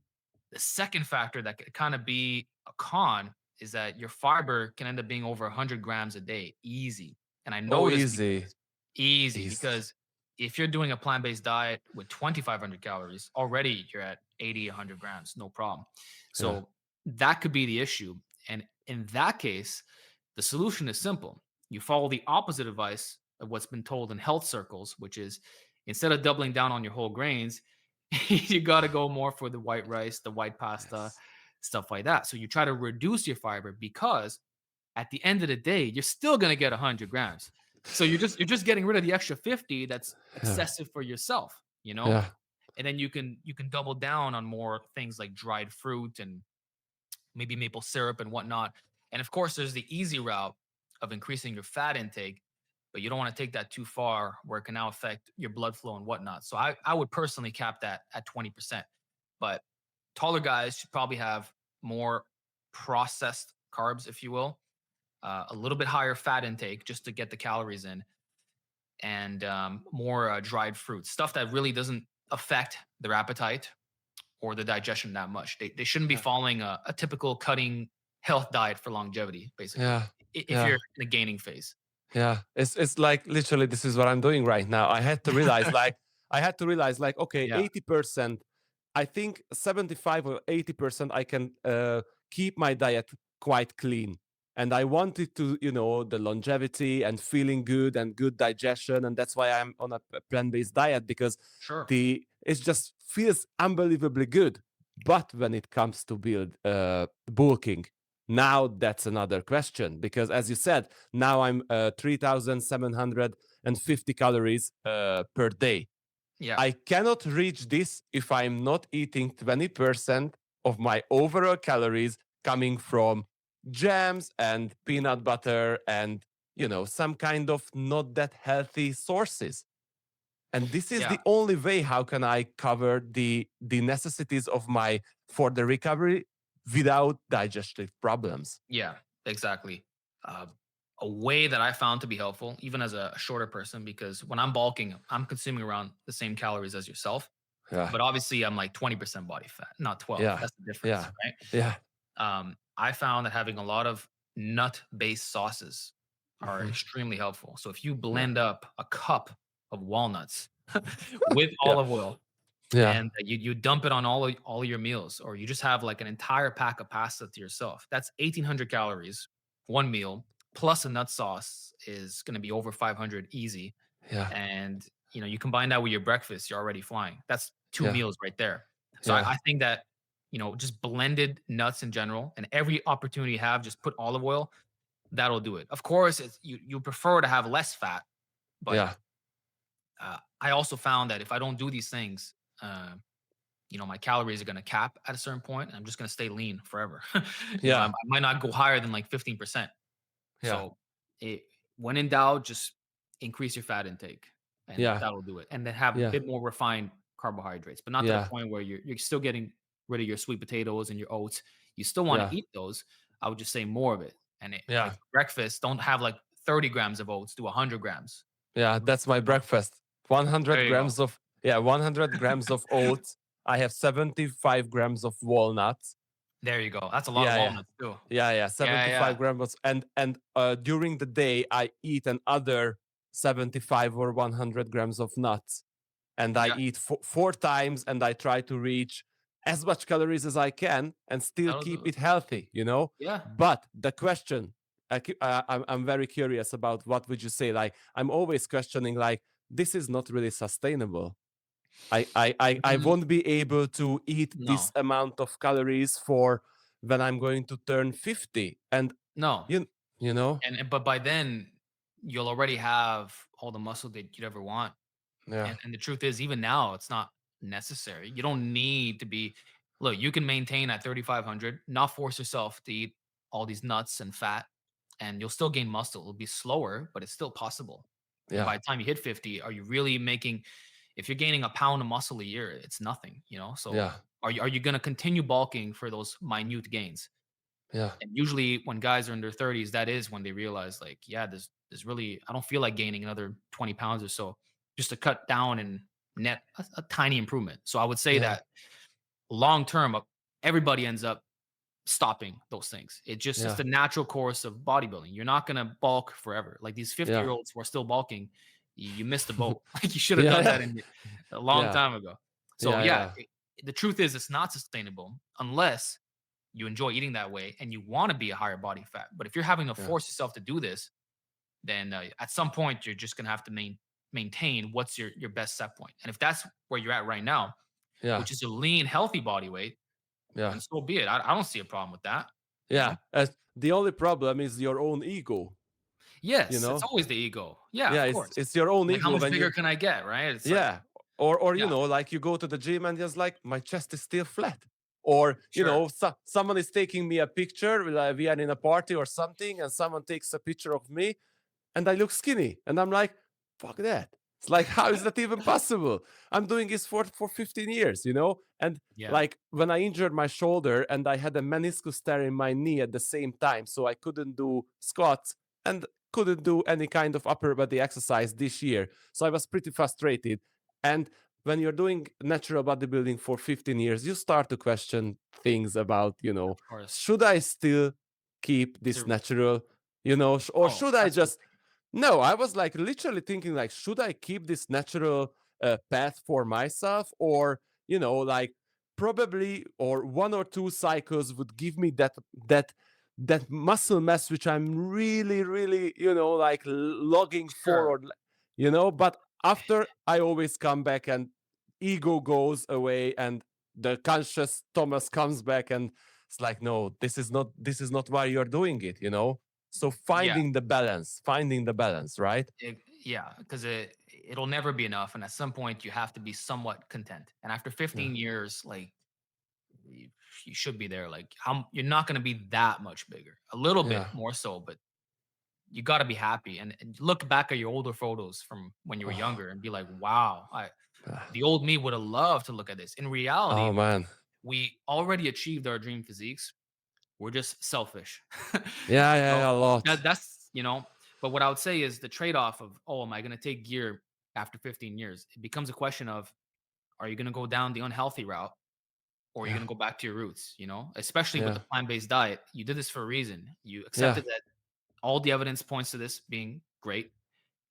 the second factor that could kind of be a con is that your fiber can end up being over 100 grams a day, easy. And I Oh, know this easy. because easy, Easy. because if you're doing a plant based diet with 2,500 calories, already you're at 80, 100 grams, no problem. Yeah. So that could be the issue. And in that case, the solution is simple. You follow the opposite advice of what's been told in health circles, which is instead of doubling down on your whole grains, you got to go more for the white rice, the white pasta, Yes. stuff like that. So you try to reduce your fiber because at the end of the day, you're still going to get 100 grams. So you're just getting rid of the extra 50 that's Yeah. excessive for yourself, Yeah. and then you can double down on more things like dried fruit and maybe maple syrup and whatnot. And of course, there's the easy route of increasing your fat intake, but you don't want to take that too far where it can now affect your blood flow and whatnot. So I would personally cap that at 20%. But taller guys should probably have more processed carbs, if you will, a little bit higher fat intake just to get the calories in, and more dried fruits, stuff that really doesn't affect their appetite or the digestion that much. They shouldn't be Yeah. following a typical cutting health diet for longevity, basically, Yeah. if Yeah. you're in a gaining phase. Yeah. It's like literally this is what I'm doing right now. I had to realize, like, I had to realize like, okay, Yeah, 80%, I think 75 or 80% I can keep my diet quite clean. And I wanted to, the longevity and feeling good and good digestion. And that's why I'm on a plant-based diet, because sure. it just feels unbelievably good. But when it comes to bulking, now that's another question, because as you said, now I'm 3,750 calories per day. Yeah, I cannot reach this if I'm not eating 20% of my overall calories coming from jams and peanut butter and, some kind of not that healthy sources. And this is yeah, the only way how can I cover the necessities of my for the recovery without digestive problems. yeah, exactly. Uh, a way that I found to be helpful, even as a shorter person, because when I'm bulking, I'm consuming around the same calories as yourself, Yeah, but obviously I'm like 20% body fat, not 12. yeah, That's the difference, yeah, right? yeah. I found that having a lot of nut-based sauces are Mhm. extremely helpful. So if you Yeah, blend up a cup of walnuts with yeah, olive oil yeah, and you dump it on all of your meals, or you just have like an entire pack of pasta to yourself, that's 1,800 calories, one meal, plus a nut sauce is going to be over 500 easy. yeah, And you combine that with your breakfast, you're already flying. That's two yeah, meals right there. So yeah, I think that just blended nuts in general, and every opportunity you have, just put olive oil. That'll do it. Of course, you prefer to have less fat, but yeah, I also found that if I don't do these things, uh, my calories are going to cap at a certain point, and I'm just going to stay lean forever. I yeah, might not go higher than like 15%. yeah, So, it, when in doubt, just increase your fat intake, and yeah, that'll do it. And then have a yeah, bit more refined carbohydrates, but not to the yeah, point where you're still getting rid of your sweet potatoes and your oats. You still want yeah, to eat those. I would just say more of it. And like yeah, breakfast, don't have like 30 grams of oats, do 100 grams. yeah. That's my You know, breakfast. there 100 you go. grams of, yeah, 100 grams of oats. I have 75 grams of walnuts. There you go. That's a lot of Yeah, yeah. walnuts too. Yeah, yeah, Yeah, 75 yeah, grams, and during the day I eat another 75 or 100 grams of nuts, and I yeah. eat four times, and I try to reach as much calories as I can and still That'll do keep it. it healthy, Yeah. But the question, I'm very curious about what would you say? Like, I'm always questioning, like, this is not really sustainable. I Mm, won't be able to eat this no, amount of calories for when I'm going to turn 50. And no. you you know? But by then you'll already have all the muscle that you'd ever want. Yeah. And the truth is, even now, it's not necessary. You don't need to be. Look, you can maintain at 3,500, not force yourself to eat all these nuts and fat, and you'll still gain muscle. It'll be slower, but it's still possible. And Yeah. by the time you hit 50, are you really making? If you're gaining a pound of muscle a year, it's nothing. So Yeah. are you going to continue bulking for those minute gains? Yeah. And usually when guys are in their 30s, that is when they realize, like, yeah, there's really, I don't feel like gaining another 20 pounds or so just to cut down and net a tiny improvement. So I would say Yeah. that long term, everybody ends up stopping those things. It's Yeah. the natural course of bodybuilding. You're not gonna bulk forever. Like these 50 Yeah. year olds who are still bulking, you missed the boat. Like you should have Yeah. done that Yeah. a long Yeah. time ago. So Yeah. yeah, Yeah. the truth is it's not sustainable unless you enjoy eating that way and you want to be a higher body fat. But if you're having to Yeah. force yourself to do this, then at some point you're just gonna have to maintain what's your best set point. And if that's where you're at right now, Yeah. which is a lean, healthy body weight, Yeah. then so be it. I don't see a problem with that. You Yeah. know? As the only problem is your own ego, you Yes, it's know? always the ego. Yeah, Yeah, of it's course. it's your own Like how ego much when bigger you can I get? Right? It's like, yeah. Or yeah, like you go to the gym and just like my chest is still flat. Or sure. someone is taking me a picture, like we are in a party or something, and someone takes a picture of me, and I look skinny, and I'm like, fuck that. It's like, how is that even possible? I'm doing this for 15 years. And Yeah, like when I injured my shoulder and I had a meniscus tear in my knee at the same time, so I couldn't do squats and couldn't do any kind of upper body exercise this year. So I was pretty frustrated. And when you're doing natural bodybuilding for 15 years, you start to question things about, of course. should I still keep Is this it natural, or oh, should I that's a good just no, I was like literally thinking like, should I keep this natural path for myself, or like probably or 1 or 2 cycles would give me that muscle mass which I'm really really like logging Sure. forward, but after I always come back and ego goes away and the conscious Thomas comes back and it's like, no, this is not why you're doing it, so Yeah. finding the balance, right? Yeah, because it'll never be enough, and at some point you have to be somewhat content. And after Yeah, 15 years, like you, you should be there. Like how you're not going to be that much bigger, a little bit yeah. more so, but you got to be happy. And look back at your older photos from when you were Oh, younger and be like, wow, ah, the old me would have loved to look at this. In reality, oh man. we already achieved our dream physiques. We're just selfish. Yeah, yeah, yeah, a lot. That's but what I would say is the trade-off of, oh, am I going to take gear after 15 years? It becomes a question of, are you going to go down the unhealthy route, or are you Yeah, going to go back to your roots? Especially with the yeah, plant-based diet, you did this for a reason. You yeah, accepted that all the evidence points to this being great.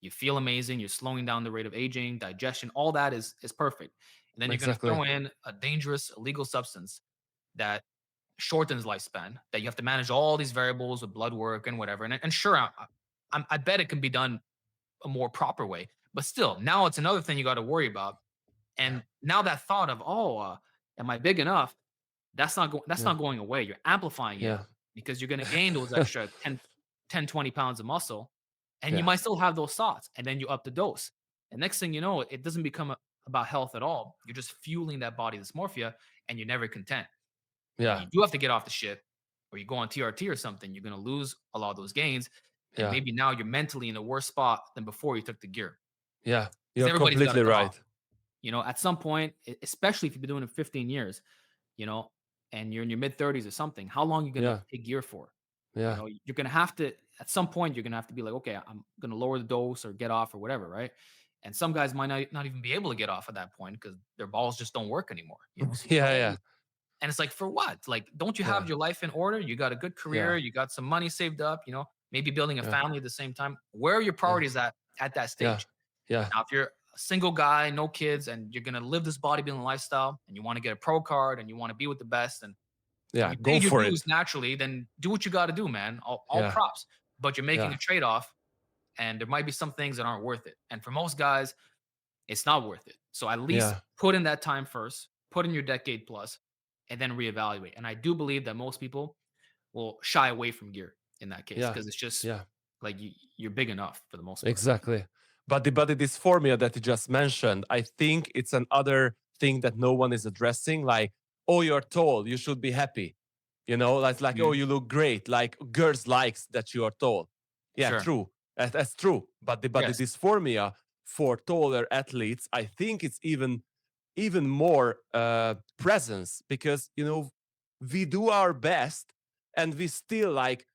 You feel amazing. You're slowing down the rate of aging, digestion. All that is perfect. And then you're going to exactly. throw in a dangerous illegal substance that shortens lifespan. That you have to manage all these variables with blood work and whatever. And sure, I bet it can be done a more proper way. But still, now it's another thing you got to worry about. Yeah, And now that thought of, oh, am I big enough? That's yeah, not going away. You're amplifying it yeah, because you're going to gain those extra 10, 20 pounds of muscle, and you yeah, might still have those thoughts. And then you up the dose. And next thing you know, it doesn't become about health at all. You're just fueling that body dysmorphia, and you're never content. When yeah, you do have to get off the ship or you go on TRT or something, you're going to lose a lot of those gains. And yeah, maybe now you're mentally in a worse spot than before you took the gear, yeah. because You're everybody's got to completely cut off. right. At some point, especially if you've been doing it 15 years, you know, and you're in your mid 30s or something, how long are you going to Yeah, take gear for? yeah, You're going to have to, at some point, you're going to have to be like, okay, I'm going to lower the dose or get off or whatever, right? And some guys might not even be able to get off at that point because their balls just don't work anymore. So you yeah, know, yeah, and it's like, for what? Like, don't you have yeah, your life in order? You got a good career, yeah, you got some money saved up, maybe building a yeah, family at the same time. Where are your yeah, priorities at that yeah, stage? yeah, Now, if you're a single guy, no kids, and you're gonna live this bodybuilding lifestyle and you want to get a pro card and you want to be with the best and yeah. you Go paid your for dues it. naturally, then do what you got to do, man. All Yeah, props. But you're making yeah, a trade-off, and there might be some things that aren't worth it. And for most guys, it's not worth it. So at least yeah, put in that time first, put in your decade plus, and then reevaluate. And I do believe that most people will shy away from gear in that case yeah, because it's just yeah. like you're big enough for the most part. Exactly. But the body dysphoria that you just mentioned, I think it's another thing that no one is addressing. Like, oh, you're tall, you should be happy. Like, oh, Mhm. you look great. Like, girls likes that you are tall. Yeah, Sure. true. That's true. But the body Yes. dysphoria for taller athletes, I think it's even more presence, because we do our best and we still like,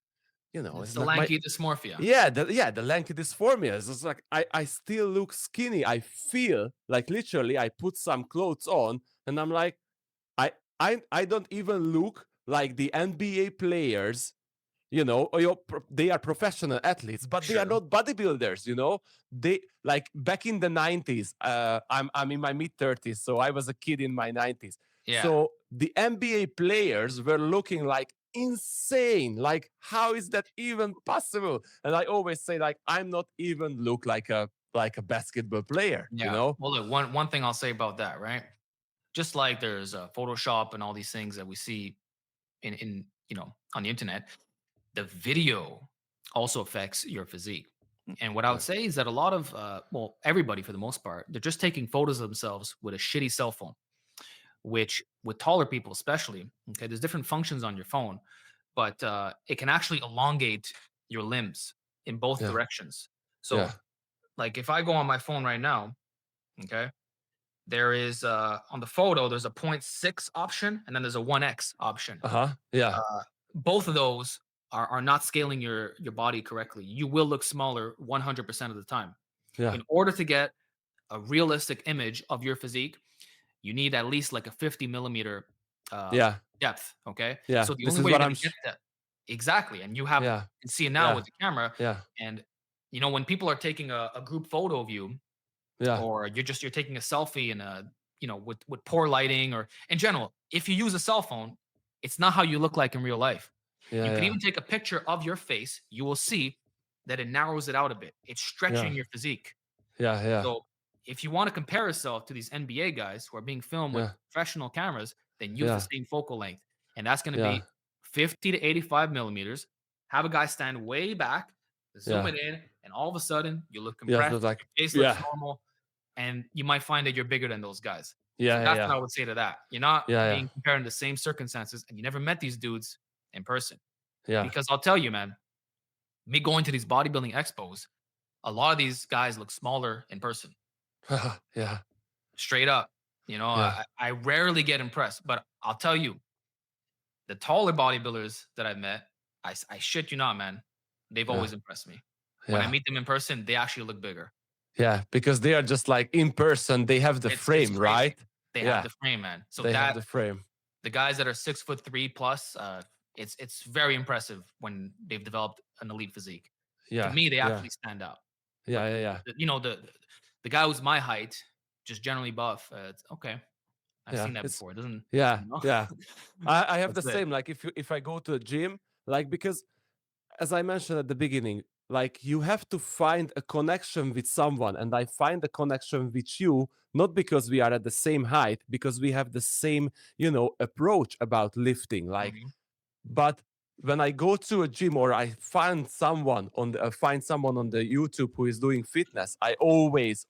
It's it's the like my lanky dysmorphia. the lanky dysphoria. It's just like I still look skinny. I feel like literally I put some clothes on and I'm like, I don't even look like the NBA players, or they are professional athletes, but they are Sure. not bodybuilders, They like back in the 90s, I'm in my mid-30s, so I was a kid in my 90s. Yeah. So the NBA players were looking like insane. Like, how is that even possible? And I always say, like, I'm not even look like a basketball player, Yeah. Well, look, one thing I'll say about that, right? Just like there's Photoshop and all these things that we see in on the internet, the video also affects your physique. And what I would Yeah, say is that a lot of well, everybody for the most part, they're just taking photos of themselves with a shitty cell phone, which with taller people especially, okay, there's different functions on your phone, but it can actually elongate your limbs in both yeah, directions. yeah. So, like if I go on my phone right now, okay, there is on the photo there's a point 0.6 option and then there's a 1x option. Uh-huh. Yeah, Uh, both of those are not scaling your body correctly. You will look smaller 100% of the time. yeah, In order to get a realistic image of your physique, you need at least like a 50 millimeter uh, yeah, depth. Okay, yeah. so the This only is way you're what going to get that exactly, and you yeah, can see it now yeah, with the camera, yeah, and when people are taking a group photo of you, Yeah. or you're taking a selfie in a, with poor lighting, or in general, if you use a cell phone, it's not how you look like in real life. Yeah. You can Yeah. even take a picture of your face, you will see that it narrows it out a bit. It's Yeah. stretching your physique. Yeah. Yeah. So if you want to compare yourself to these NBA guys who are being filmed with Yeah. professional cameras, then use the Yeah. same focal length. And that's going to Yeah. be 50 to 85 millimeters. Have a guy stand way back, zoom Yeah. it in, and all of a sudden you look Yes, compressed, but like, your face looks yeah. normal, and you might find that you're bigger than those guys. So Yeah. that's what Yeah. I would say to that. You're not Yeah. Yeah. being compared in the same circumstances, and you never met these dudes in person. Yeah. Because I'll tell you, man, me going to these bodybuilding expos, a lot of these guys look smaller in person, Yeah. straight up. Yeah. I rarely get impressed, but I'll tell you, the taller bodybuilders that I've met, I shit you not, man, they've Yeah. always impressed me. When I Yeah. meet them in person, they actually look bigger. Yeah. Because they are just like in person, they have the It's frame, crazy. right? They have Yeah. the frame, man. So They have the frame. the guys that are 6'3" plus, it's very impressive when they've developed an elite physique. To Yeah. me, they Yeah. actually stand out. Yeah. But Yeah. Yeah. the guy who's my height, just generally buff, it's okay. I've Yeah. seen that It's before. It doesn't, yeah. you know? Yeah. I have the That's it. same. Like if I go to a gym, like because as I mentioned at the beginning, like you have to find a connection with someone, and I find a connection with you not because we are at the same height, because we have the same, approach about lifting. Like, Mhm. but when I go to a gym or I find someone on the YouTube who is doing fitness, I always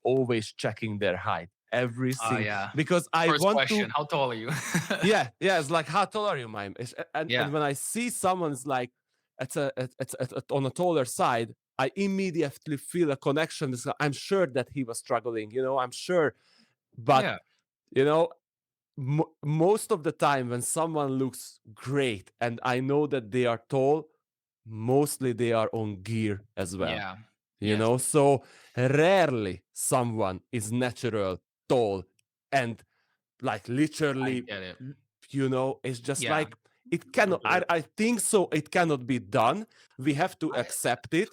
checking their height every Oh, single yeah. because I First want to. question, how tall are you? Yeah, yeah. It's like how tall are you, mime? And Yeah. when I see someone's like on a taller side, I immediately feel a connection. I'm sure that he was struggling. I'm sure, but Yeah. you know, most of the time when someone looks great and I know that they are tall, mostly they are on gear as well. Yeah. Yes. So rarely someone is natural tall and like I literally, get it. it's just Yeah. like it cannot. They're I think so. It cannot be done. We have to I accept it.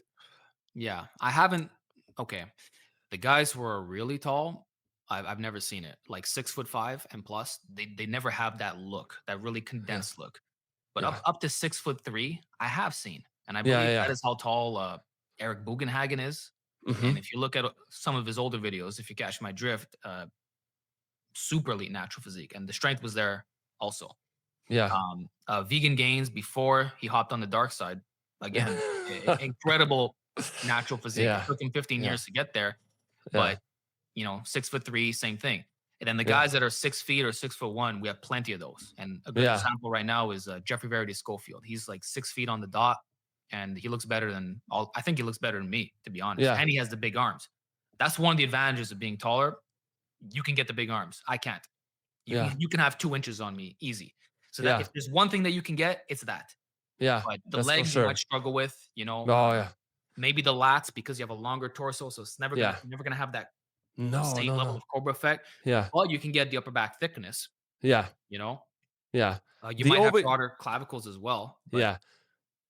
yeah. I haven't okay. The guys who are really tall, I've never seen it. Like 6'5" and plus, they never have that look, that really Yeah, condensed look. But yeah, up to 6'3", I have seen, and I yeah, believe that yeah. is how tall Eric Bugenhagen is. Hmm. And if you look at some of his older videos, if you catch my drift, super elite natural physique, and the strength was there also. Yeah, Vegan gains before he hopped on the dark side. Again, incredible natural physique. It yeah, took him 15 yeah, years to get there, yeah, but 6'3", same thing. And then the yeah, guys that are 6 feet or 6'1", we have plenty of those. And a good yeah, example right now is Jeffrey Verity Schofield. He's like 6 feet on the dot, and he looks better than all. I think he looks better than me, to be honest. yeah, And he has the big arms. That's one of the advantages of being taller. You can get the big arms. I can't. You yeah, can you can have 2 inches on me easy. So that yeah, if there's one thing that you can get, it's that. yeah. But the That's for legs you might sure. struggle with, Oh yeah, maybe the lats because you have a longer torso, so it's yeah. never gonna have that No, same no, level no. of Cobra effect. Yeah, But you can get the upper back thickness, yeah, you know? yeah. You The might have always, broader clavicles as well, but yeah.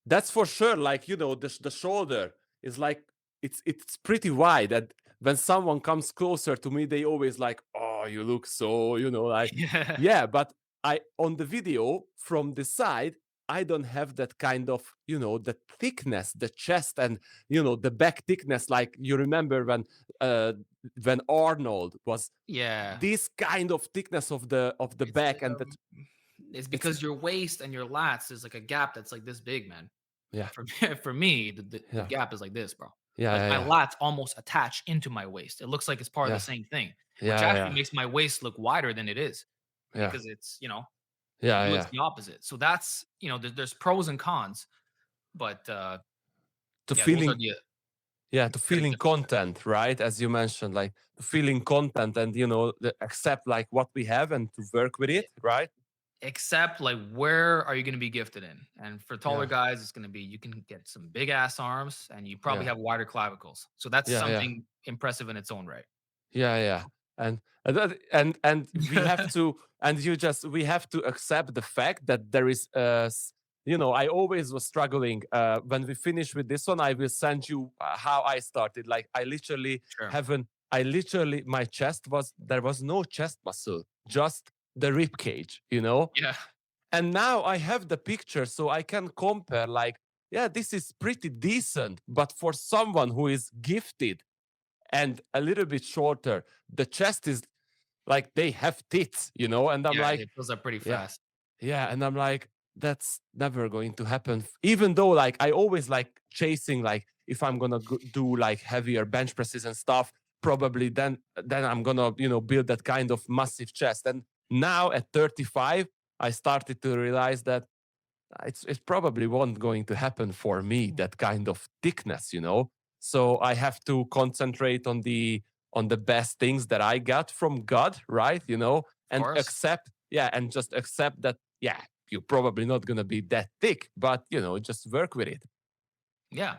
That's for sure. Like the shoulder is like it's pretty wide, and when someone comes closer to me, they always like, "Oh, you look so," like, yeah. yeah. But I on the video from the side, I don't have that kind of the thickness, the chest, and the back thickness. Like you remember uh when Arnold was Yeah. this kind of thickness of the It's, back, and that um, it's it's because your waist and your lats is like a gap that's like this big, man. yeah, For for me, the yeah, gap is like this, bro. yeah, Like yeah, my yeah, lats almost attach into my waist. It looks like it's part of the yeah, same thing, which yeah, actually yeah, makes my waist look wider than it is yeah, because it's, for yeah, you, it's yeah. the opposite. So that's, there's pros and cons, but To yeah, those are feeling, the yeah, to critics feeling that fix it. content, right? As you mentioned, like to feeling content and accept like what we have and to work with it, right? Except like where are you going to be gifted in? And for taller Yeah, guys, it's going to be you can get some big ass arms and you probably yeah, have wider clavicles. So that's yeah, yeah, something impressive in its own right. yeah, yeah. And we have to, and we have to accept the fact that there is I always was struggling. When we finish with this one, I will send you how I started. Like I literally Sure. haven't I literally, my chest was, there was no chest muscle, just the rib cage, you know? Yeah. And now I have the picture so I can compare, like, yeah, this is pretty decent. But for someone who is gifted and a little bit shorter, the chest is like they have tits, you know? And I'm Yeah. like, It fills up pretty yeah, fast. yeah. And I'm like, that's never going to happen. Even though, like, I always like chasing, like, if I'm gonna do like heavier bench presses and stuff, probably then I'm gonna, build that kind of massive chest. And now at 35, I started to realize that it probably won't going to happen for me, that kind of thickness, so I have to concentrate on the best things that I got from God, right, Of and course. accept, yeah, and just accept that, yeah, you're probably not going to be that thick, but just work with it. Yeah.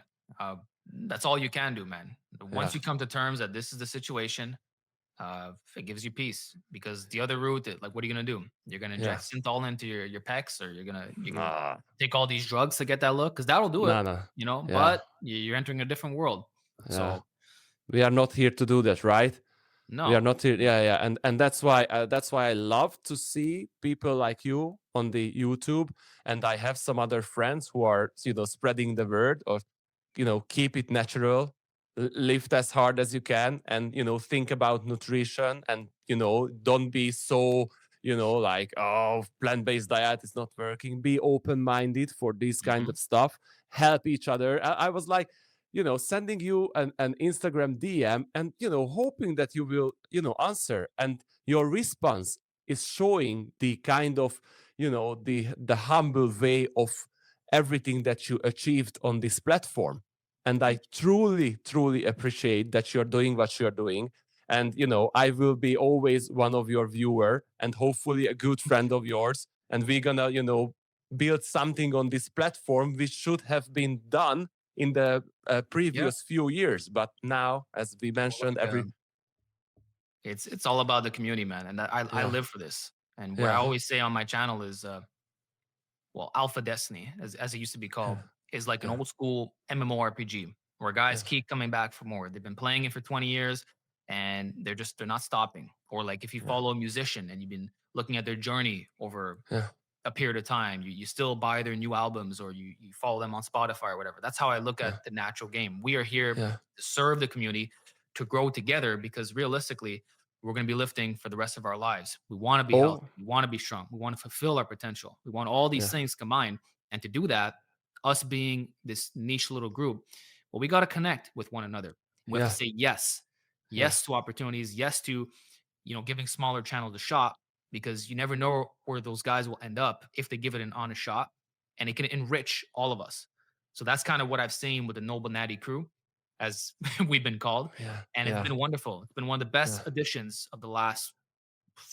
That's all you can do, man. Once Yeah, you come to terms that this is the situation, it gives you peace. Because the other route, like, what are you gonna do? You're gonna yeah. inject synthol into your pecs, or you're gonna Nah, take all these drugs to get that look, because that'll do it, no, no. Yeah, But you're entering a different world. yeah. So We are not here to do that, right? We are no, not here. Yeah, yeah, and that's why I love to see people like you on the YouTube, and I have some other friends who are spreading the word of keep it natural, lift as hard as you can, and think about nutrition, and don't be so like, oh, plant-based diet is not working. Be open-minded for this kind mhm, of stuff. Help each other. I was like, sending you an Instagram DM, and, hoping that you will, answer. And your response is showing the kind of, the humble way of everything that you achieved on this platform. And I thank truly, truly appreciate that you're doing what you're doing. And, I will be always one of your viewer, and hopefully a good friend of yours. And we're gonna, build something on this platform which should have been done in the you. Yeah, previous few years. But now, as we well, mentioned, look, it's all about the community, man, and I yeah, live for this. And what I yeah, always say on my channel is, well, Alpha Destiny, as it used to be called, is like an yeah, old school MMORPG where guys yeah, keep coming back for more. They've been playing it for 20 years and they're not stopping. Or like if you yeah, follow a musician and you've been looking at their journey over yeah, a period of time, you still buy their new albums, or you follow them on Spotify or whatever. That's how I look yeah, at the natural game. We are here yeah. to serve the community, to grow together, because realistically, we're going to be lifting for the rest of our lives. We want to be healthy. Oh, We want to be strong. We want to fulfill our potential. We want all these yeah, things combined. And to do that, us being this niche little group, well, we got to connect with one another. We have to yeah, say yes, yeah, yes to opportunities, yes to giving smaller channels a shot, because you never know where those guys will end up if they give it an honest shot, and it can enrich all of us. So that's kind of what I've seen with the Noble Natty crew, as we've been called. yeah, And it's yeah, been wonderful. It's been one of the best yeah, additions of the last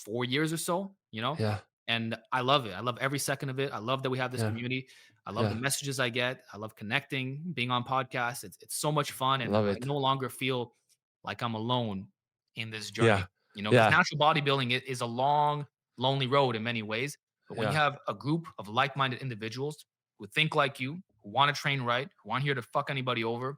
4 years or so. yeah, And I love it. I love every second of it. I love that we have this yeah, community. I love the yeah. messages I get. I love connecting, being on podcasts. It's so much fun. And Love I it. no longer feel like I'm alone in this Yeah, journey, because yeah, natural bodybuilding is a long, lonely road in many ways. But when you yeah, have a group of like minded individuals who think like you, who want to train right, who aren't here to fuck anybody over,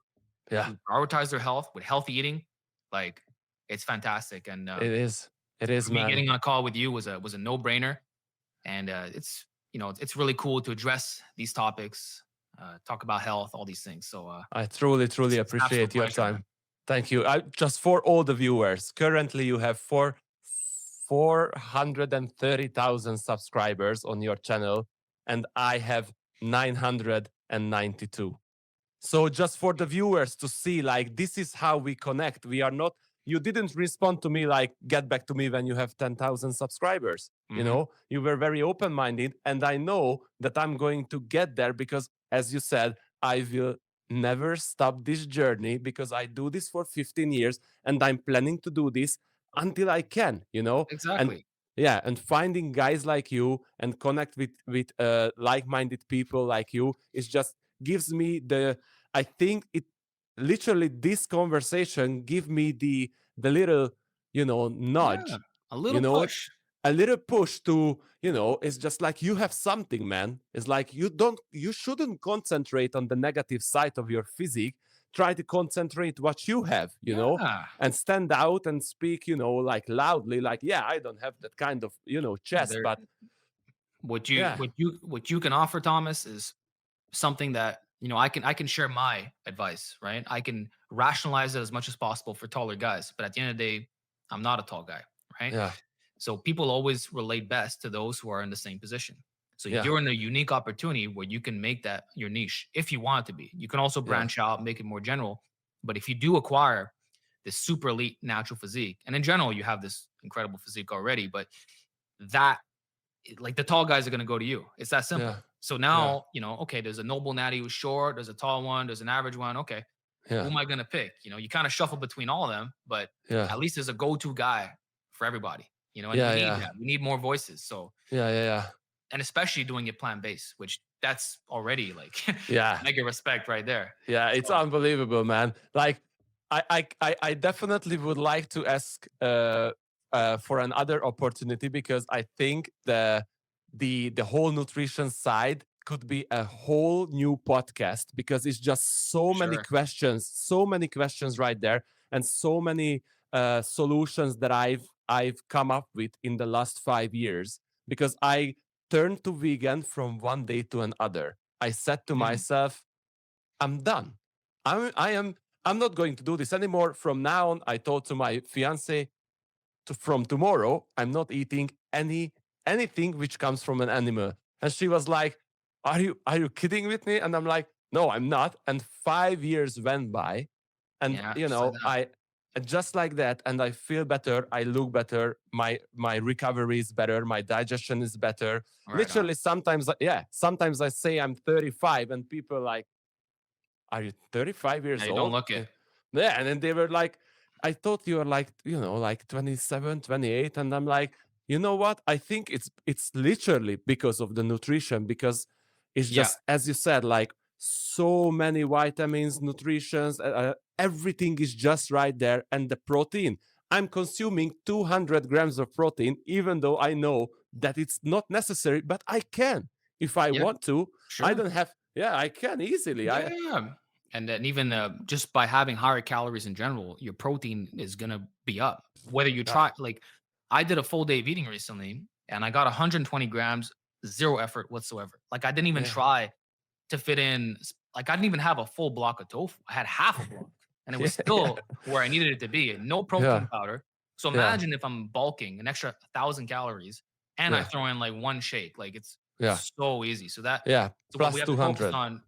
yeah. who prioritize their health with healthy eating, like, it's fantastic. And It is. It for is, me, man. getting on a call with you was a no brainer. And it's really cool to address these topics, talk about health, all these things. So I truly, truly it's an absolute appreciate your pleasure, man. time. Thank you. Just for all the viewers, currently you have 430,000 subscribers on your channel, and I have 992. So just for the viewers to see, like, this is how we connect. We are not, you didn't respond to me like, get back to me when you have 10,000 subscribers. Hmm. You were very open minded. And I know that I'm going to get there because, as you said, I will never stop this journey because I do this for 15 years and I'm planning to do this until I can. And Exactly. yeah, and finding guys like you and connect with like-minded people like you is just gives me the, I think it literally, this conversation give me the little, Yeah, nudge, a you little know, push. a little push to, it's just like you have something, man. It's like you shouldn't concentrate on the negative side of your physique. try to concentrate what you have, Yeah. and stand out and speak, like loudly, like, yeah, I don't have that kind of, Yeah, chest, there but yeah, what you can offer, Thomas, is something that, I can share my advice, right? I can rationalize it as much as possible for taller guys, but at the end of the day, I'm not a tall guy, right? yeah, So people always relate best to those who are in the same position. So yeah, you're in a unique opportunity where you can make that your niche if you want it to be. You can also yeah, branch out, make it more general. But if you do acquire this super elite natural physique, and in general, you have this incredible physique already, but that, like, the tall guys are going to go to you. It's that yeah, simple. So yeah, now, okay, there's a noble natty who's short, there's a tall one, there's an average one. Okay, who yeah, am I going to pick? You kind of shuffle between all of them, but yeah, at least there's a go-to guy for everybody, and we yeah, need yeah, that. We need more voices. So, yeah, yeah, yeah, and especially doing it plant-based, which that's already like yeah. mega respect right there. Yeah, it's So, unbelievable, man. Like, I definitely would like to ask for another opportunity, because I think the whole nutrition side could be a whole new podcast, because it's just sure. so many questions right there, and so many solutions that I've come up with in the last 5 years, because I turned to vegan from one day to another. I said to Mhm. myself, I'm done. I am I'm not going to do this anymore. From now on, I told to my fiance, from tomorrow, I'm not eating anything which comes from an animal. And she was like, Are you kidding with me? And I'm like, No, I'm not. And 5 years went by, and Yeah, just like that. I just like that, and I feel better, I look better, my recovery is better, my digestion is better. Right on. Literally, sometimes I say I'm 35, and people like, are you 35 Yeah, years you don't old? look it. Yeah. And then they were like, I thought you were like, like 27, 28. And I'm like, you know what? I think it's literally because of the nutrition, because it's Yeah, just, as you said, like, so many vitamins, nutritions, everything is just right there. And the protein, I'm consuming 200 grams of protein, even though I know that it's not necessary, but I can. If I yeah, want to, I sure. don't have, yeah, I can easily. Yeah, yeah, yeah. And then even just by having higher calories in general, your protein is gonna be up. Whether you Yeah. try, like, I did a full day of eating recently, and I got 120 grams, zero effort whatsoever. Like, I didn't even Yeah. try to fit in. Like, I didn't even have a full block of tofu. I had half a block, and it was Yeah. still where I needed it to be. And no protein Yeah. powder. So Yeah. imagine if I'm bulking an extra 1,000 calories, and I Yeah. throw in like one shake. Like, it's Yeah. so easy. Yeah. So what we Plus have to focus 200. on.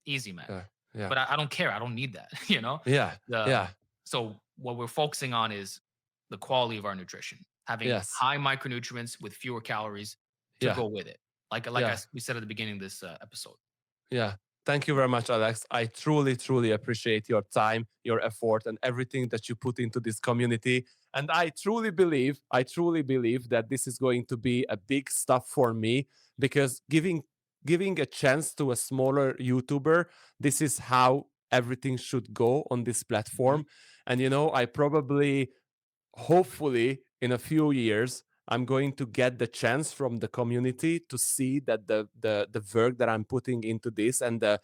Easy, man. Yeah. Yeah. But I don't care. I don't need that, you know? Yeah. The Yeah. So what we're focusing on is the quality of our nutrition, having Yes. high micronutrients with fewer calories to Yeah. go with it. Yeah. We said at the beginning of this episode. Yeah. Thank you very much, Alex. I truly, truly appreciate your time, your effort, and everything that you put into this community. And I truly believe that this is going to be a big stuff for me, because giving a chance to a smaller YouTuber, this is how everything should go on this Mhm. platform. And I probably, hopefully, in a few years, I'm going to get the chance from the community to see that the work that I'm putting into this, and the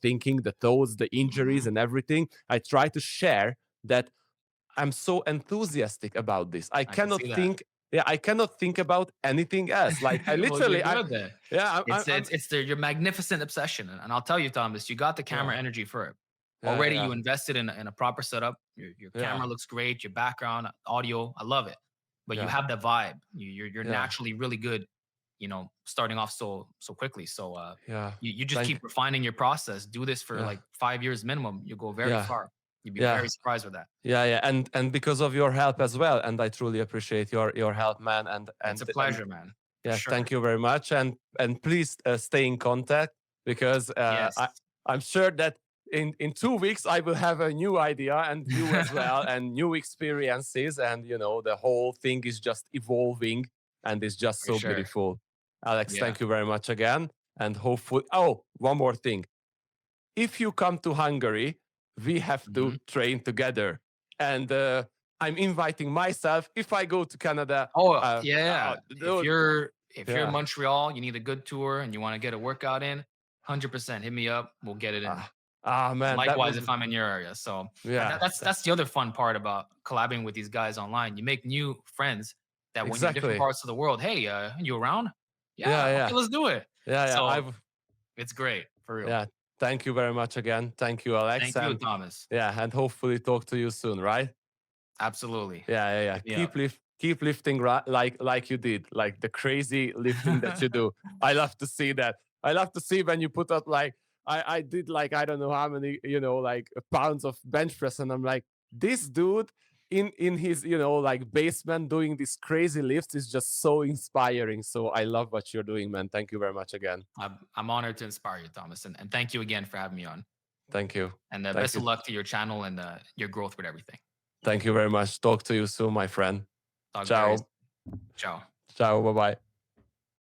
thinking, the thoughts, the injuries, Mhm. and everything, I try to share that I'm so enthusiastic about this. I I can cannot see that. think, yeah, I cannot think about anything else. Like, I Well, you're literally, good then. yeah, It's your magnificent obsession, and I'll tell you, Thomas, you got the camera yeah, energy for it. yeah, Already, yeah, you invested in a proper setup. Your yeah, camera looks great. Your background, audio, I love it. But you yeah, have the vibe. You're yeah, naturally really good. Starting off so quickly. So yeah. you just keep Thank, refining your process. Do this for yeah, like 5 years minimum. You'll go very yeah, far. You'd be yeah. very surprised with that. Yeah, yeah, and because of your help as well, and I truly appreciate your help, man. And It's a and and pleasure, man, for yes, sure. thank you very much, and please stay in contact, because Yes, I'm sure that in 2 weeks I will have a new idea, and you as well, and new experiences, and the whole thing is just evolving, and it's just for so sure. beautiful. Alex, Yeah. thank you very much again, and hopefully, oh, one more thing, if you come to Hungary, we have to Mhm. train together. And I'm inviting myself. If I go to Canada, Oh, yeah, yeah. If dude, you're in yeah, Montreal, you need a good tour and you wanna get a workout in, 100% hit me up, we'll get it in. Ah, And man, that likewise, was if I'm in your area. So yeah, that's the other fun part about collaborating with these guys online. You make new friends that when you're in different exactly. parts of the world, hey, you around? Yeah, Yeah, okay, yeah, let's do it. yeah. So I've it's great for real. yeah. Thank you very much again. Thank you, Alex, Thank you, and Thomas. yeah, and hopefully talk to you soon, right? Absolutely. Yeah, yeah, yeah. Hit me up. Keep lifting like you did, like the crazy lifting that you do. I love to see that. I love to see when you put up like I did like I don't know how many like pounds of bench press, and I'm like this dude in his like basement doing these crazy lifts is just so inspiring. So I love what you're doing, man. Thank you very much again. I'm honored to inspire you, Thomas, and thank you again for having me on. Thank you. And Thank best you. of luck to your channel and your growth with everything. Thank you very much. Talk to you soon, my friend. Talk very Ciao. soon. Ciao. Ciao. Bye bye.